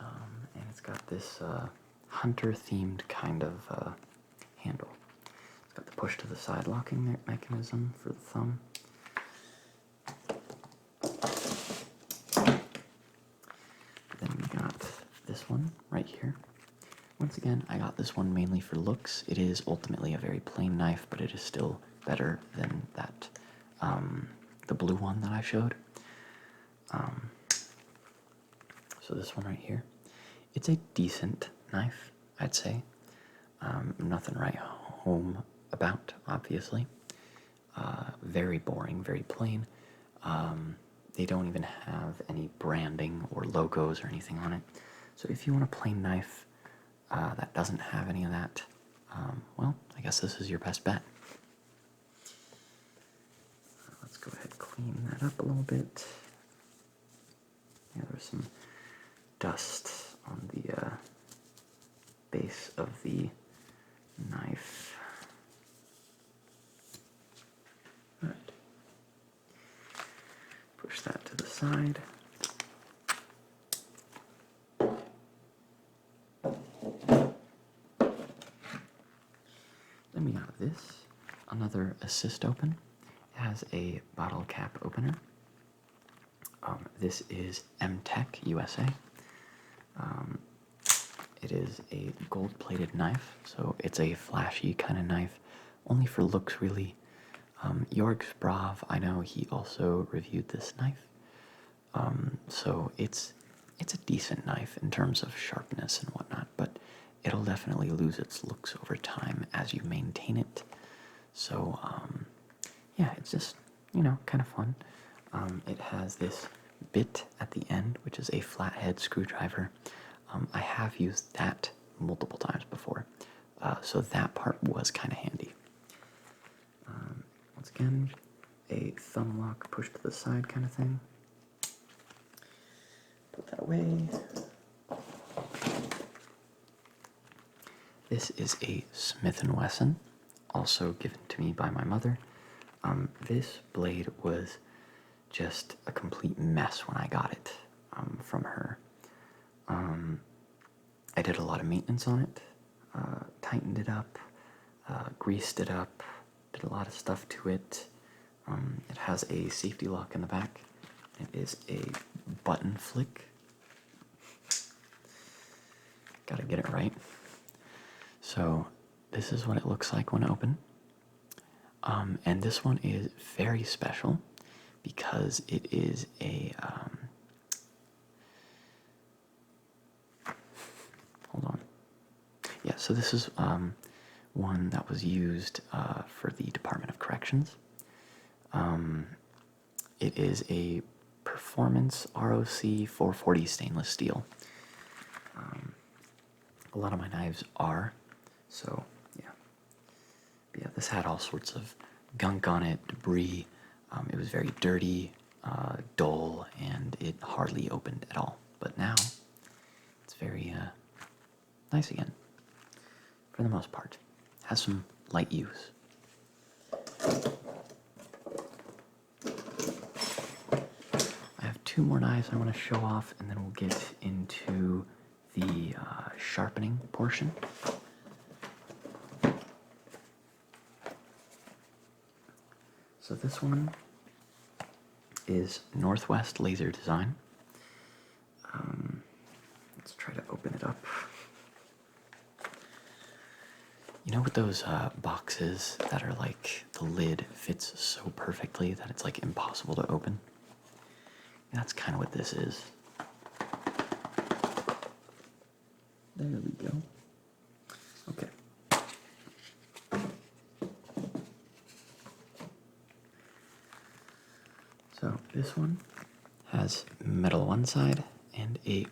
Speaker 1: and it's got this hunter-themed kind of handle. It's got the push to the side locking mechanism for the thumb. Then we got this one right here. Once again, I got this one mainly for looks. It is ultimately a very plain knife, but it is still better than that the blue one that I showed. So this one right here, it's a decent knife, I'd say. Nothing right home about, obviously. Very boring, very plain. They don't even have any branding or logos or anything on it. So if you want a plain knife that doesn't have any of that, well, I guess this is your best bet. Let's go ahead and clean that up a little bit. Yeah, there's some dust on the base of the knife. All right. Push that to the side. Let me out of this. Another assist open. It has a bottle cap opener. This is M-Tech USA. It is a gold-plated knife, so it's a flashy kind of knife, only for looks, really. Jorg's Brav, I know he also reviewed this knife, so it's a decent knife in terms of sharpness and whatnot, but it'll definitely lose its looks over time as you maintain it. So yeah, it's just, you know, kind of fun. It has this bit at the end, which is a flathead screwdriver. I have used that multiple times before, so that part was kind of handy. Once again, a thumb lock push to the side kind of thing. Put that away. This is a Smith & Wesson, also given to me by my mother. This blade was just a complete mess when I got it from her. I did a lot of maintenance on it, tightened it up, greased it up, did a lot of stuff to it. It has a safety lock in the back. It is a button flick. Gotta get it right. So this is what it looks like when open. And this one is very special because it is a, hold on. Yeah, so this is one that was used for the Department of Corrections. It is a Performance ROC 440 stainless steel. A lot of my knives are, so yeah. But yeah, this had all sorts of gunk on it, debris. It was very dirty, dull, and it hardly opened at all. But now, it's very nice again, for the most part. Has some light use. I have two more knives I want to show off, and then we'll get into the sharpening portion. So this one is Northwest Laser Design. Let's try to open it up. You know, with those boxes that are like the lid fits so perfectly that it's like impossible to open? That's kind of what this is. There we go. Okay. So this one has metal on one side and a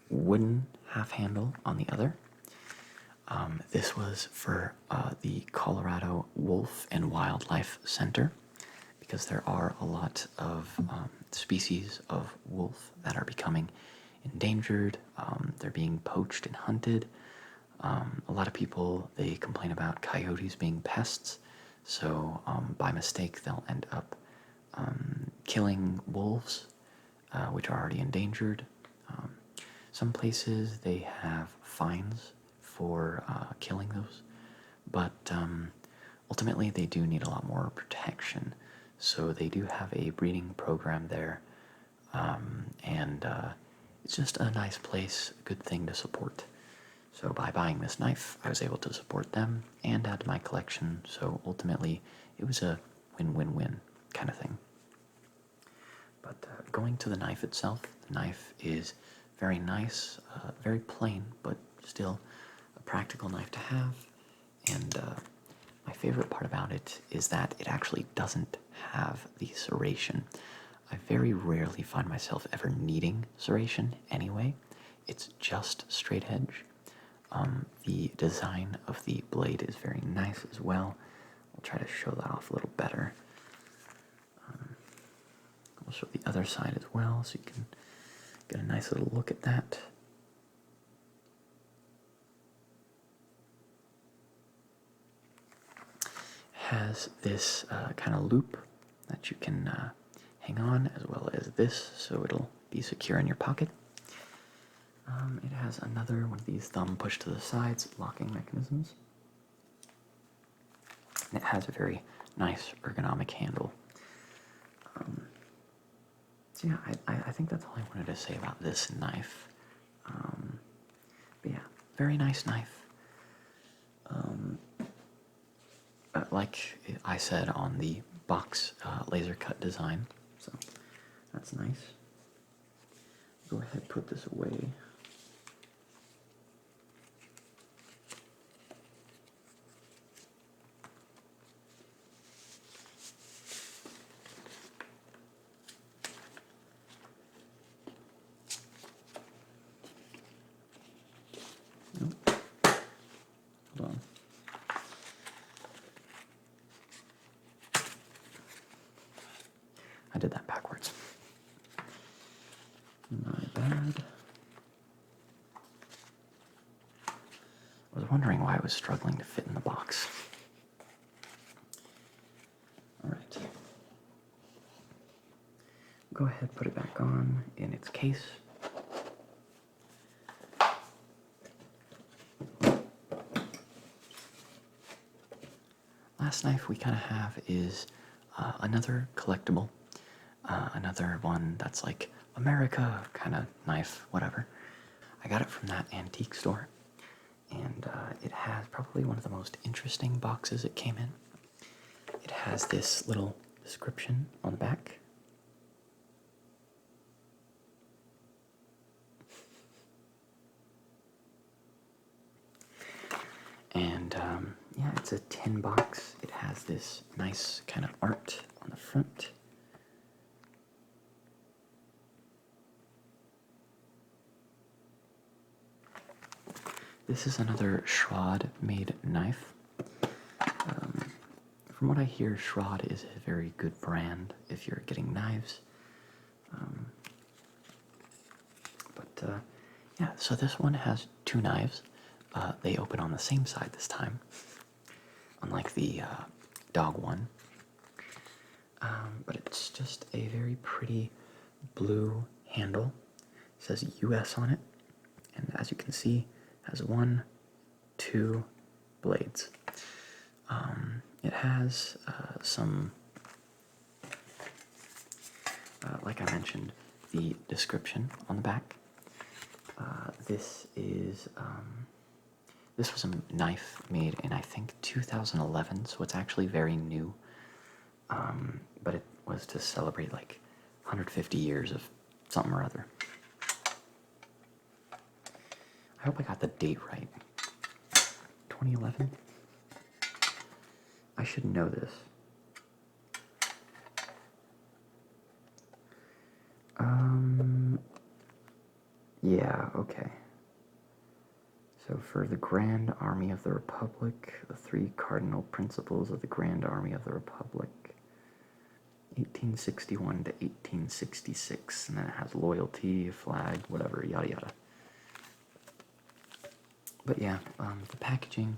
Speaker 1: wooden half handle on the other. This was for the Colorado Wolf and Wildlife Center because there are a lot of species of wolf that are becoming endangered. They're being poached and hunted. A lot of people, they complain about coyotes being pests, so by mistake they'll end up killing wolves, which are already endangered. Some places they have fines for killing those, but ultimately they do need a lot more protection. So they do have a breeding program there, and it's just a nice place, a good thing to support. So by buying this knife, I was able to support them and add to my collection, so ultimately it was a win-win-win kind of thing. But going to the knife itself, the knife is very nice, very plain, but still a practical knife to have. And my favorite part about it is that it actually doesn't have the serration. I very rarely find myself ever needing serration anyway. It's just straight edge. The design of the blade is very nice as well. I'll try to show that off a little better. I'll show the other side as well so you can get a nice little look at that. Has this kind of loop that you can hang on, as well as this, so it'll be secure in your pocket. It has another one of these thumb push to the sides locking mechanisms. And it has a very nice ergonomic handle. So yeah, I think that's all I wanted to say about this knife. But yeah, very nice knife. Like I said on the box laser cut design, so that's nice. Go ahead, put this away. Nope. Hold on. I did that backwards. My bad. I was wondering why I was struggling to fit in the box. Alright. Go ahead, put it back on in its case. Last knife we kind of have is another collectible. Another one that's like America kind of knife, whatever. I got it from that antique store, and it has probably one of the most interesting boxes it came in. It has this little description on the back. And yeah, it's a tin box. It has this nice kind of art on the front. This is another Shroud-made knife. From what I hear, Shroud is a very good brand if you're getting knives. Yeah, so this one has two knives. They open on the same side this time, unlike the dog one. But it's just a very pretty blue handle. It says US on it, and as you can see, has 1, 2 blades. It has some, like I mentioned, the description on the back. This was a knife made in, I think, 2011, so it's actually very new. But it was to celebrate like 150 years of something or other. I hope I got the date right. 2011? I should know this. Yeah, okay. So for the Grand Army of the Republic, the 3 cardinal principles of the Grand Army of the Republic, 1861 to 1866, and then it has loyalty, flag, whatever, yada yada. But yeah, the packaging,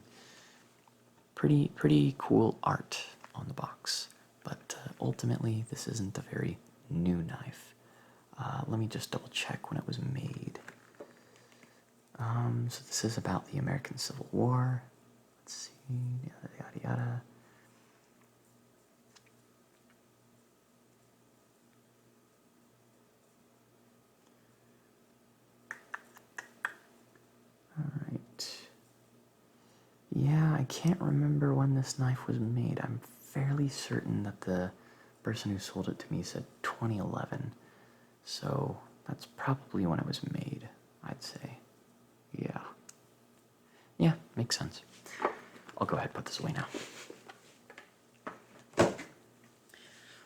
Speaker 1: pretty cool art on the box, but ultimately this isn't a very new knife. Let me just double check when it was made. So this is about the American Civil War. Let's see, yada yada. Alright. Yeah, I can't remember when this knife was made. I'm fairly certain that the person who sold it to me said 2011, so that's probably when it was made, I'd say. Yeah. Yeah, makes sense. I'll go ahead and put this away now.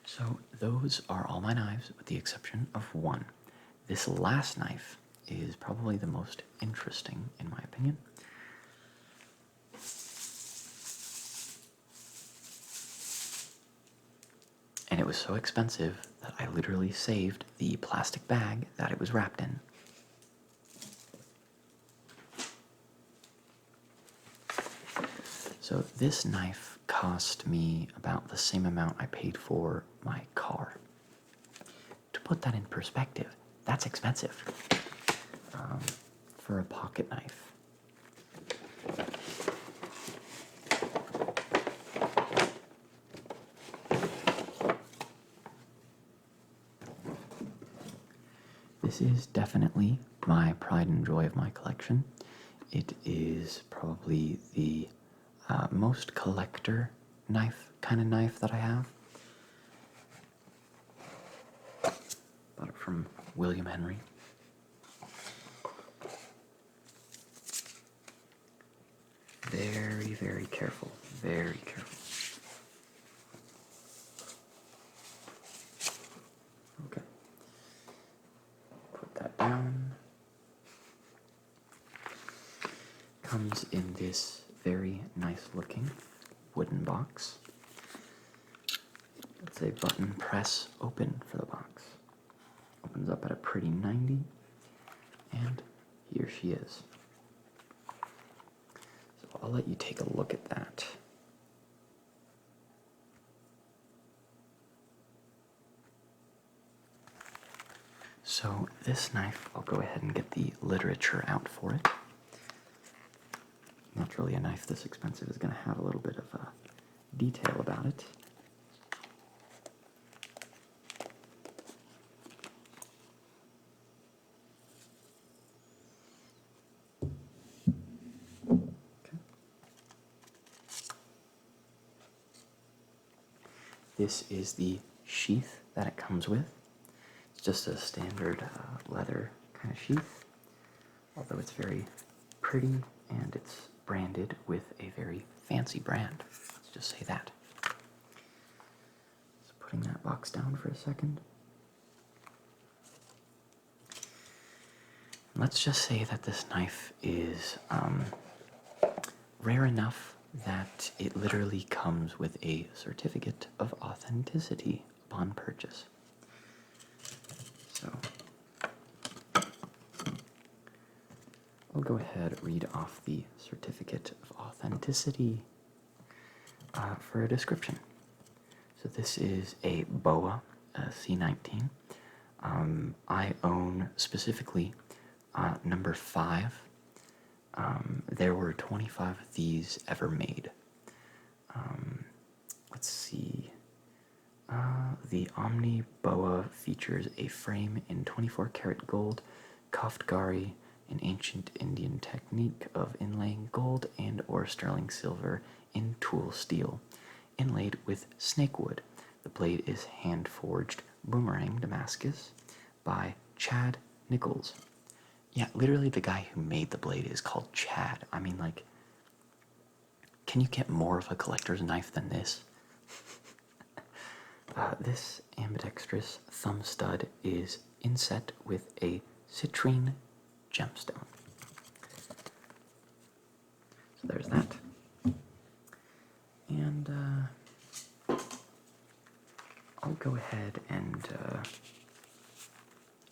Speaker 1: So those are all my knives, with the exception of one. This last knife is probably the most interesting, in my opinion. And it was so expensive that I literally saved the plastic bag that it was wrapped in. So this knife cost me about the same amount I paid for my car. To put that in perspective, that's expensive for a pocket knife. This is definitely my pride and joy of my collection. It is probably the most collector kind of knife that I have. Bought it from William Henry. Very, very careful. Very careful. Okay. Put that down. Comes in this very nice looking wooden box. It's a button press open for the box. Opens up at a pretty 90, and here she is. So I'll let you take a look at that. So this knife, I'll go ahead and get the literature out for it. Naturally, a knife this expensive is going to have a little bit of detail about it. Okay. This is the sheath that it comes with. It's just a standard leather kind of sheath, although it's very pretty and it's branded with a very fancy brand. Let's just say that. So putting that box down for a second. Let's just say that this knife is rare enough that it literally comes with a certificate of authenticity upon purchase. So I'll go ahead and read off the certificate of authenticity for a description. So this is a BOA C19. I own specifically number 5. There were 25 of these ever made. Let's see. The Omni Boa features a frame in 24 karat gold, Kaftgari, an ancient Indian technique of inlaying gold and or sterling silver in tool steel, inlaid with snakewood. The blade is hand-forged boomerang Damascus by Chad Nichols. Yeah, literally the guy who made the blade is called Chad. I mean, like, can you get more of a collector's knife than this? This ambidextrous thumb stud is inset with a citrine gemstone. So there's that. And I'll go ahead and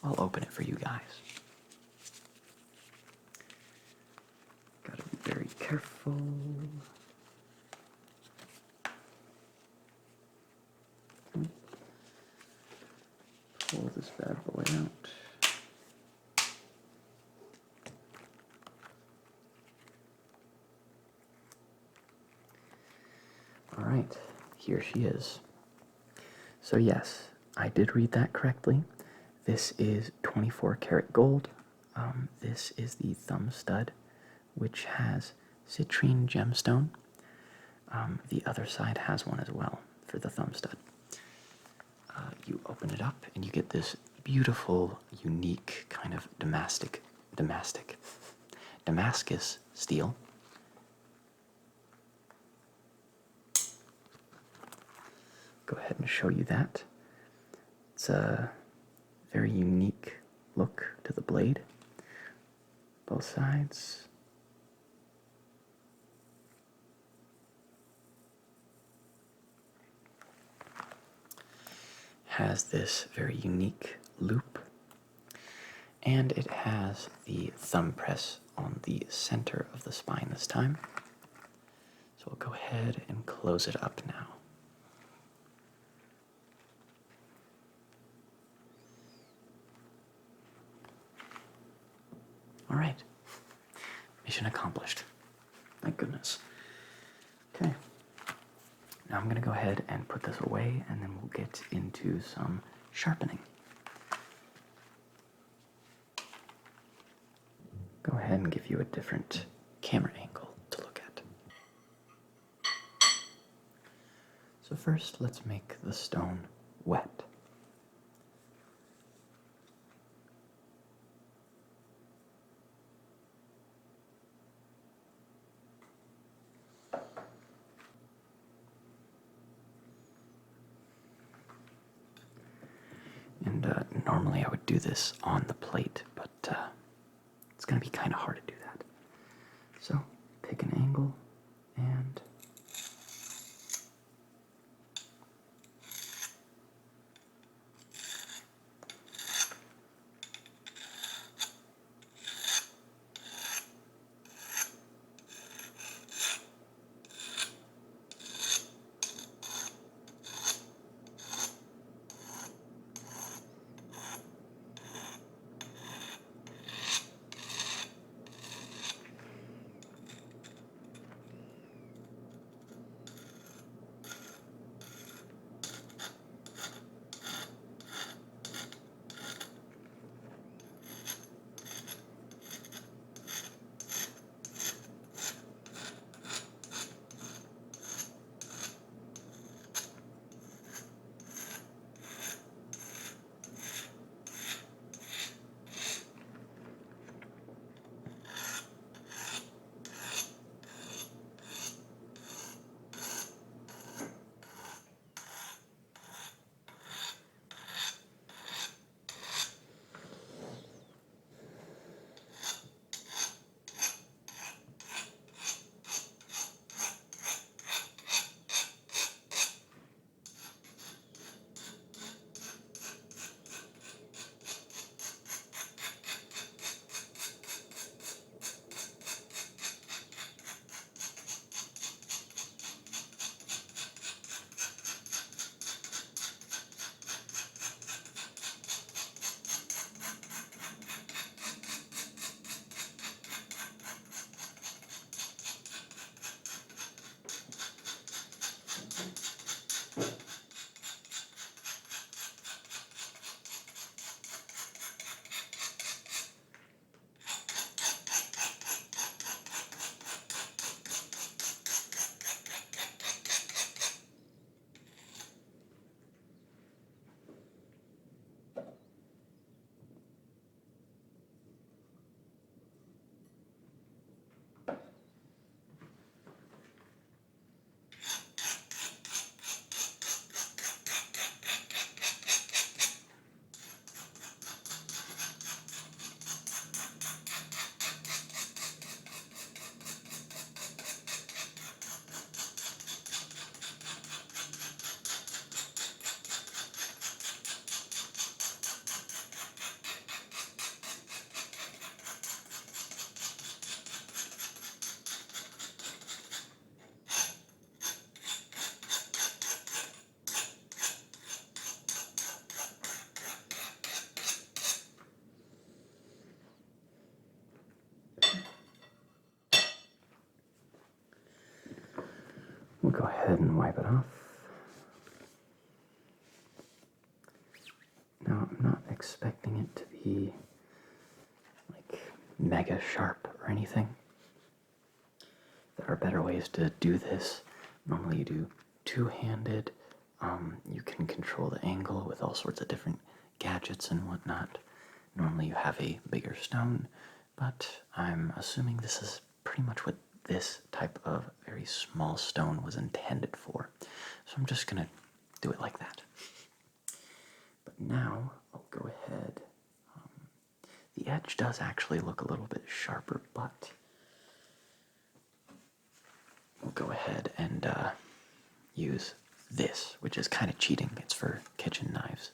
Speaker 1: I'll open it for you guys. Gotta be very careful. Pull this bad boy out. Alright, here she is. So yes, I did read that correctly. This is 24 karat gold. This is the thumb stud, which has citrine gemstone. The other side has one as well for the thumb stud. you open it up and you get this beautiful, unique kind of Damascus steel. Go ahead and show you that. It's a very unique look to the blade. Both sides. Has this very unique loop, and it has the thumb press on the center of the spine this time. So we'll go ahead and close it up now. All right, mission accomplished. Thank goodness. Okay. Now I'm going to go ahead and put this away, and then we'll get into some sharpening. Go ahead and give you a different camera angle to look at. So first, let's make the stone wet. And normally I would do this on the plate, but it's going to be kind of hard to do that. So pick an angle and we'll go ahead and wipe it off. Now, I'm not expecting it to be like mega sharp or anything. There are better ways to do this. Normally you do two-handed You can control the angle with all sorts of different gadgets and whatnot. Normally you have a bigger stone, but I'm assuming this is pretty much what this type of very small stone was intended for. So I'm just gonna do it like that. But now I'll go ahead. The edge does actually look a little bit sharper, but we'll go ahead and use this, which is kind of cheating. It's for kitchen knives.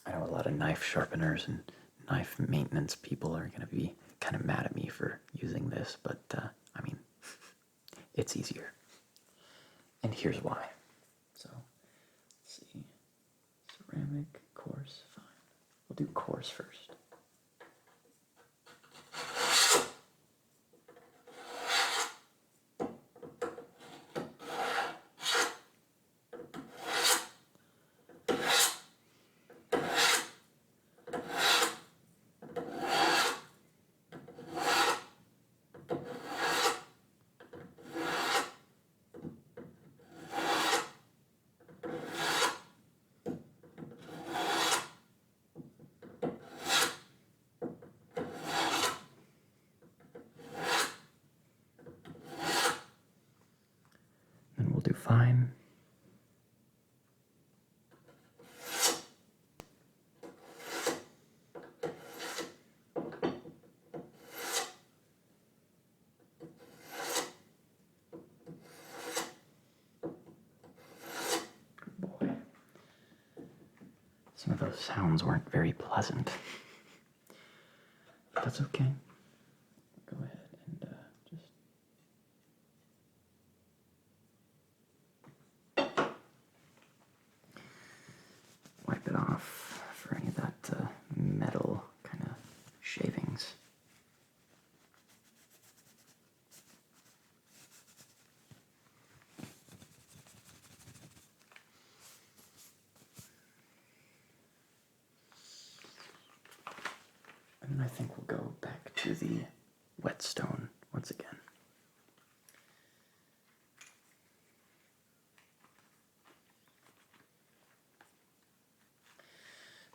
Speaker 1: I know a lot of knife sharpeners and knife maintenance people are going to be kind of mad at me for using this, but I mean, it's easier. And here's why. So, let's see. Ceramic, coarse, fine. We'll do coarse first. Then we'll do fine. Boy. Some of those sounds weren't very pleasant. But that's okay. Go ahead and just wipe it off for any of that metal kind of shavings. And then I think we'll go back to the whetstone once again.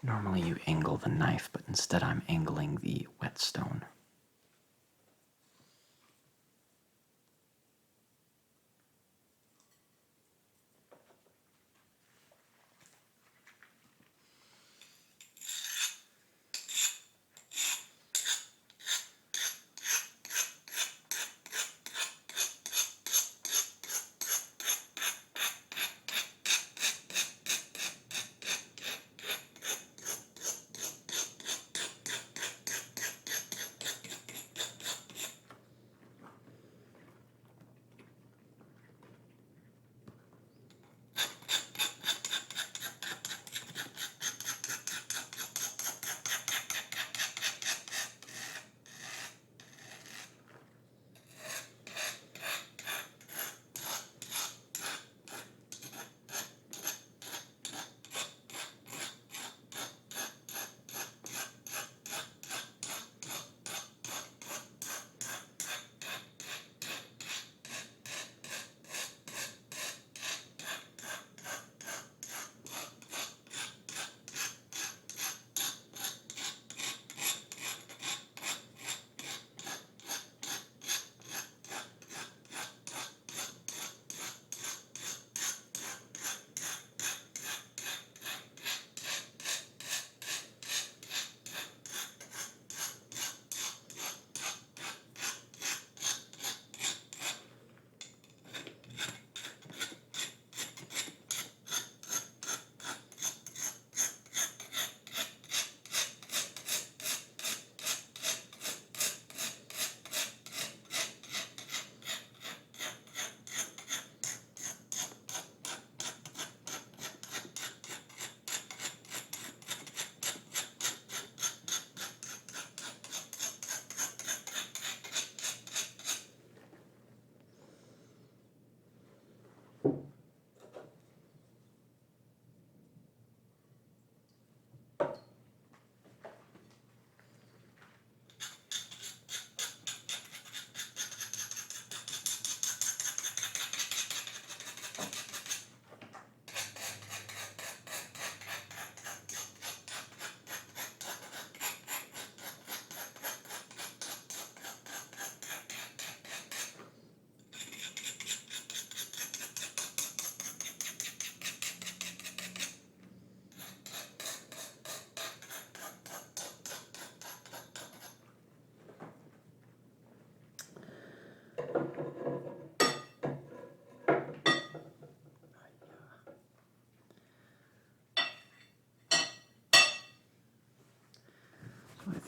Speaker 1: Normally you angle the knife, but instead I'm angling the whetstone.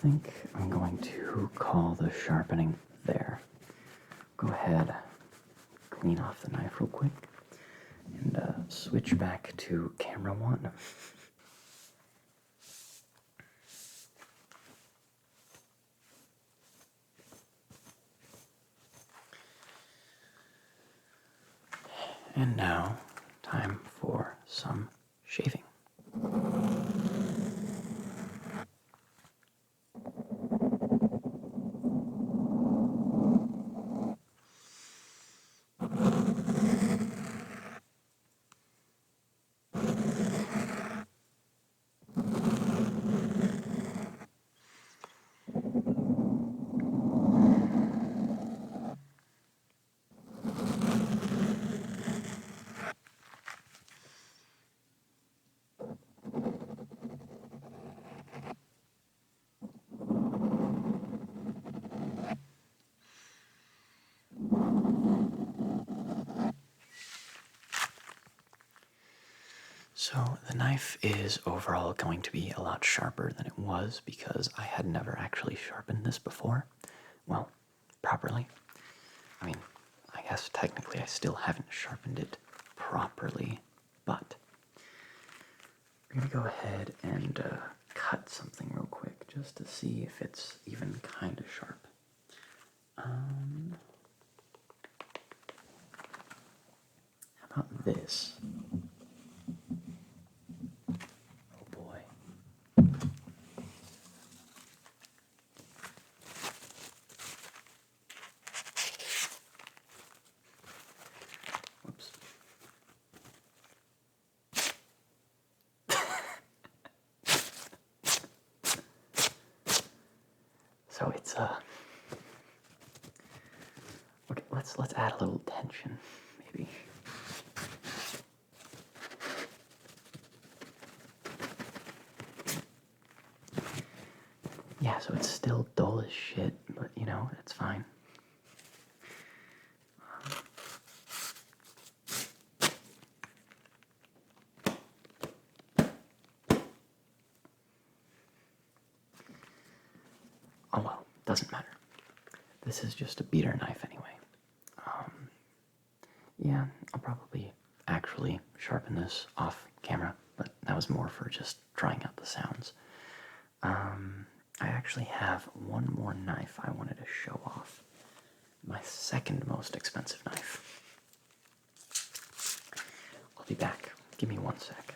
Speaker 1: think I'm going to call the sharpening there. Go ahead, clean off the knife real quick, and switch back to camera 1. And now, time for some shaving. So the knife is overall going to be a lot sharper than it was because I had never actually sharpened this before. Well, properly. I mean, I guess technically I still haven't sharpened it properly, but we're gonna go ahead and cut something real quick just to see if it's even kind of sharp. How about this? Oh boy. Whoops. So it's okay, let's add a little tension, maybe. Yeah, so it's still dull as shit, but you know, that's fine. Oh well, doesn't matter. This is just a beater knife anyway. Yeah, I'll probably actually sharpen this off camera, but that was more for just trying out the sounds. I actually have one more knife I wanted to show off. My second most expensive knife. I'll be back. Give me 1 sec.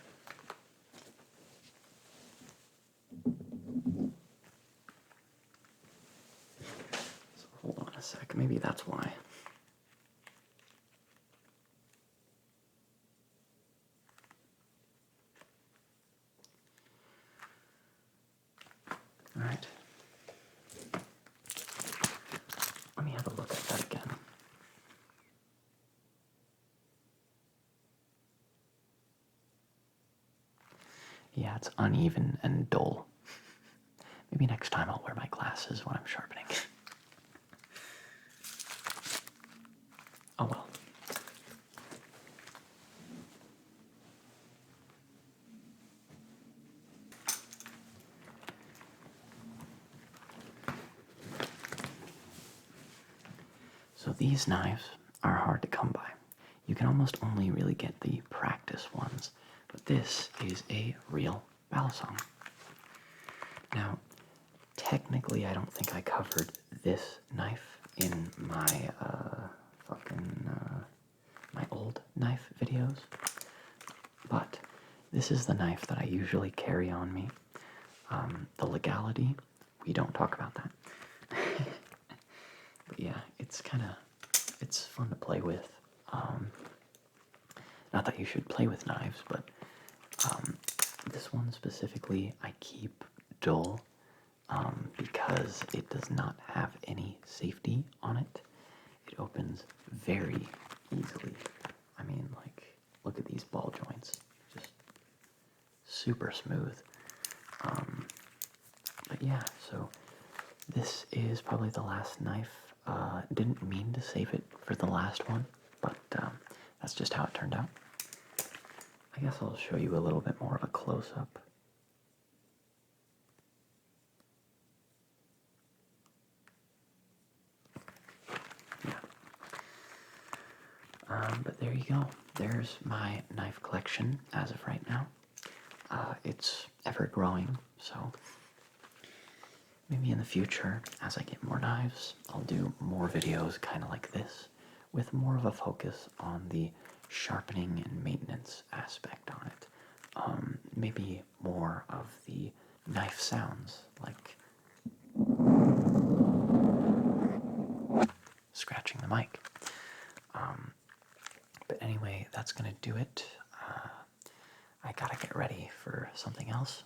Speaker 1: So hold on a sec. Maybe that's why. All right. Let me have a look at that again. Yeah, it's uneven and dull. Maybe next time I'll wear my glasses when I'm sharpening. Oh well. So these knives are hard to come by. You can almost only really get the practice ones, but this is a real balisong. Now, technically I don't think I covered this knife in my my old knife videos, but this is the knife that I usually carry on me. The legality, we don't talk about that. But yeah, it's fun to play with. Not that you should play with knives, but this one specifically I keep dull because it does not have any safety on it. It opens very easily. I mean, like, look at these ball joints. Just super smooth. But yeah, so this is probably the last knife. Didn't mean to save it for the last one, but that's just how it turned out. I guess I'll show you a little bit more of a close-up. But there you go. There's my knife collection as of right now. It's ever growing, so maybe in the future, as I get more knives, I'll do more videos kind of like this, with more of a focus on the sharpening and maintenance aspect on it. Maybe more of the knife sounds, like scratching the mic. But anyway, that's going to do it. I gotta get ready for something else.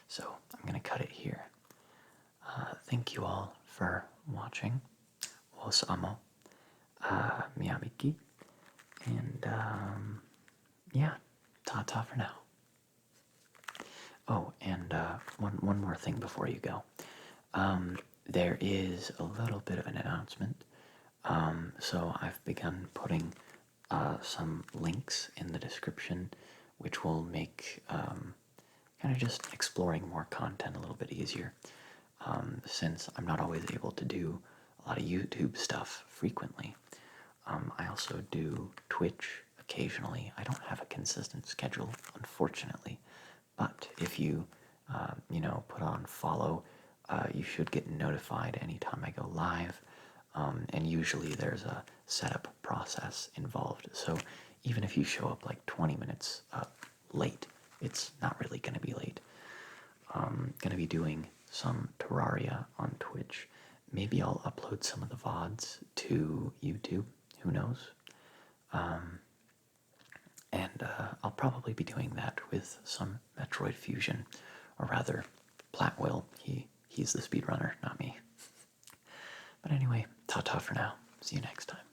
Speaker 1: So I'm going to cut it here. Thank you all for watching. Osamo. Miyabiki. And yeah, ta-ta for now. Oh, and one more thing before you go. There is a little bit of an announcement. So I've begun putting some links in the description, which will make kind of just exploring more content a little bit easier. Since I'm not always able to do a lot of YouTube stuff frequently. I also do Twitch occasionally. I don't have a consistent schedule, unfortunately. But if you, put on follow, you should get notified anytime I go live. And usually there's a setup process involved. So even if you show up like 20 minutes late, it's not really going to be late. I'm going to be doing some Terraria on Twitch. Maybe I'll upload some of the VODs to YouTube. Who knows? And I'll probably be doing that with some Metroid Fusion, or rather, Platt will. He's the speedrunner, not me. But anyway, ta-ta for now. See you next time.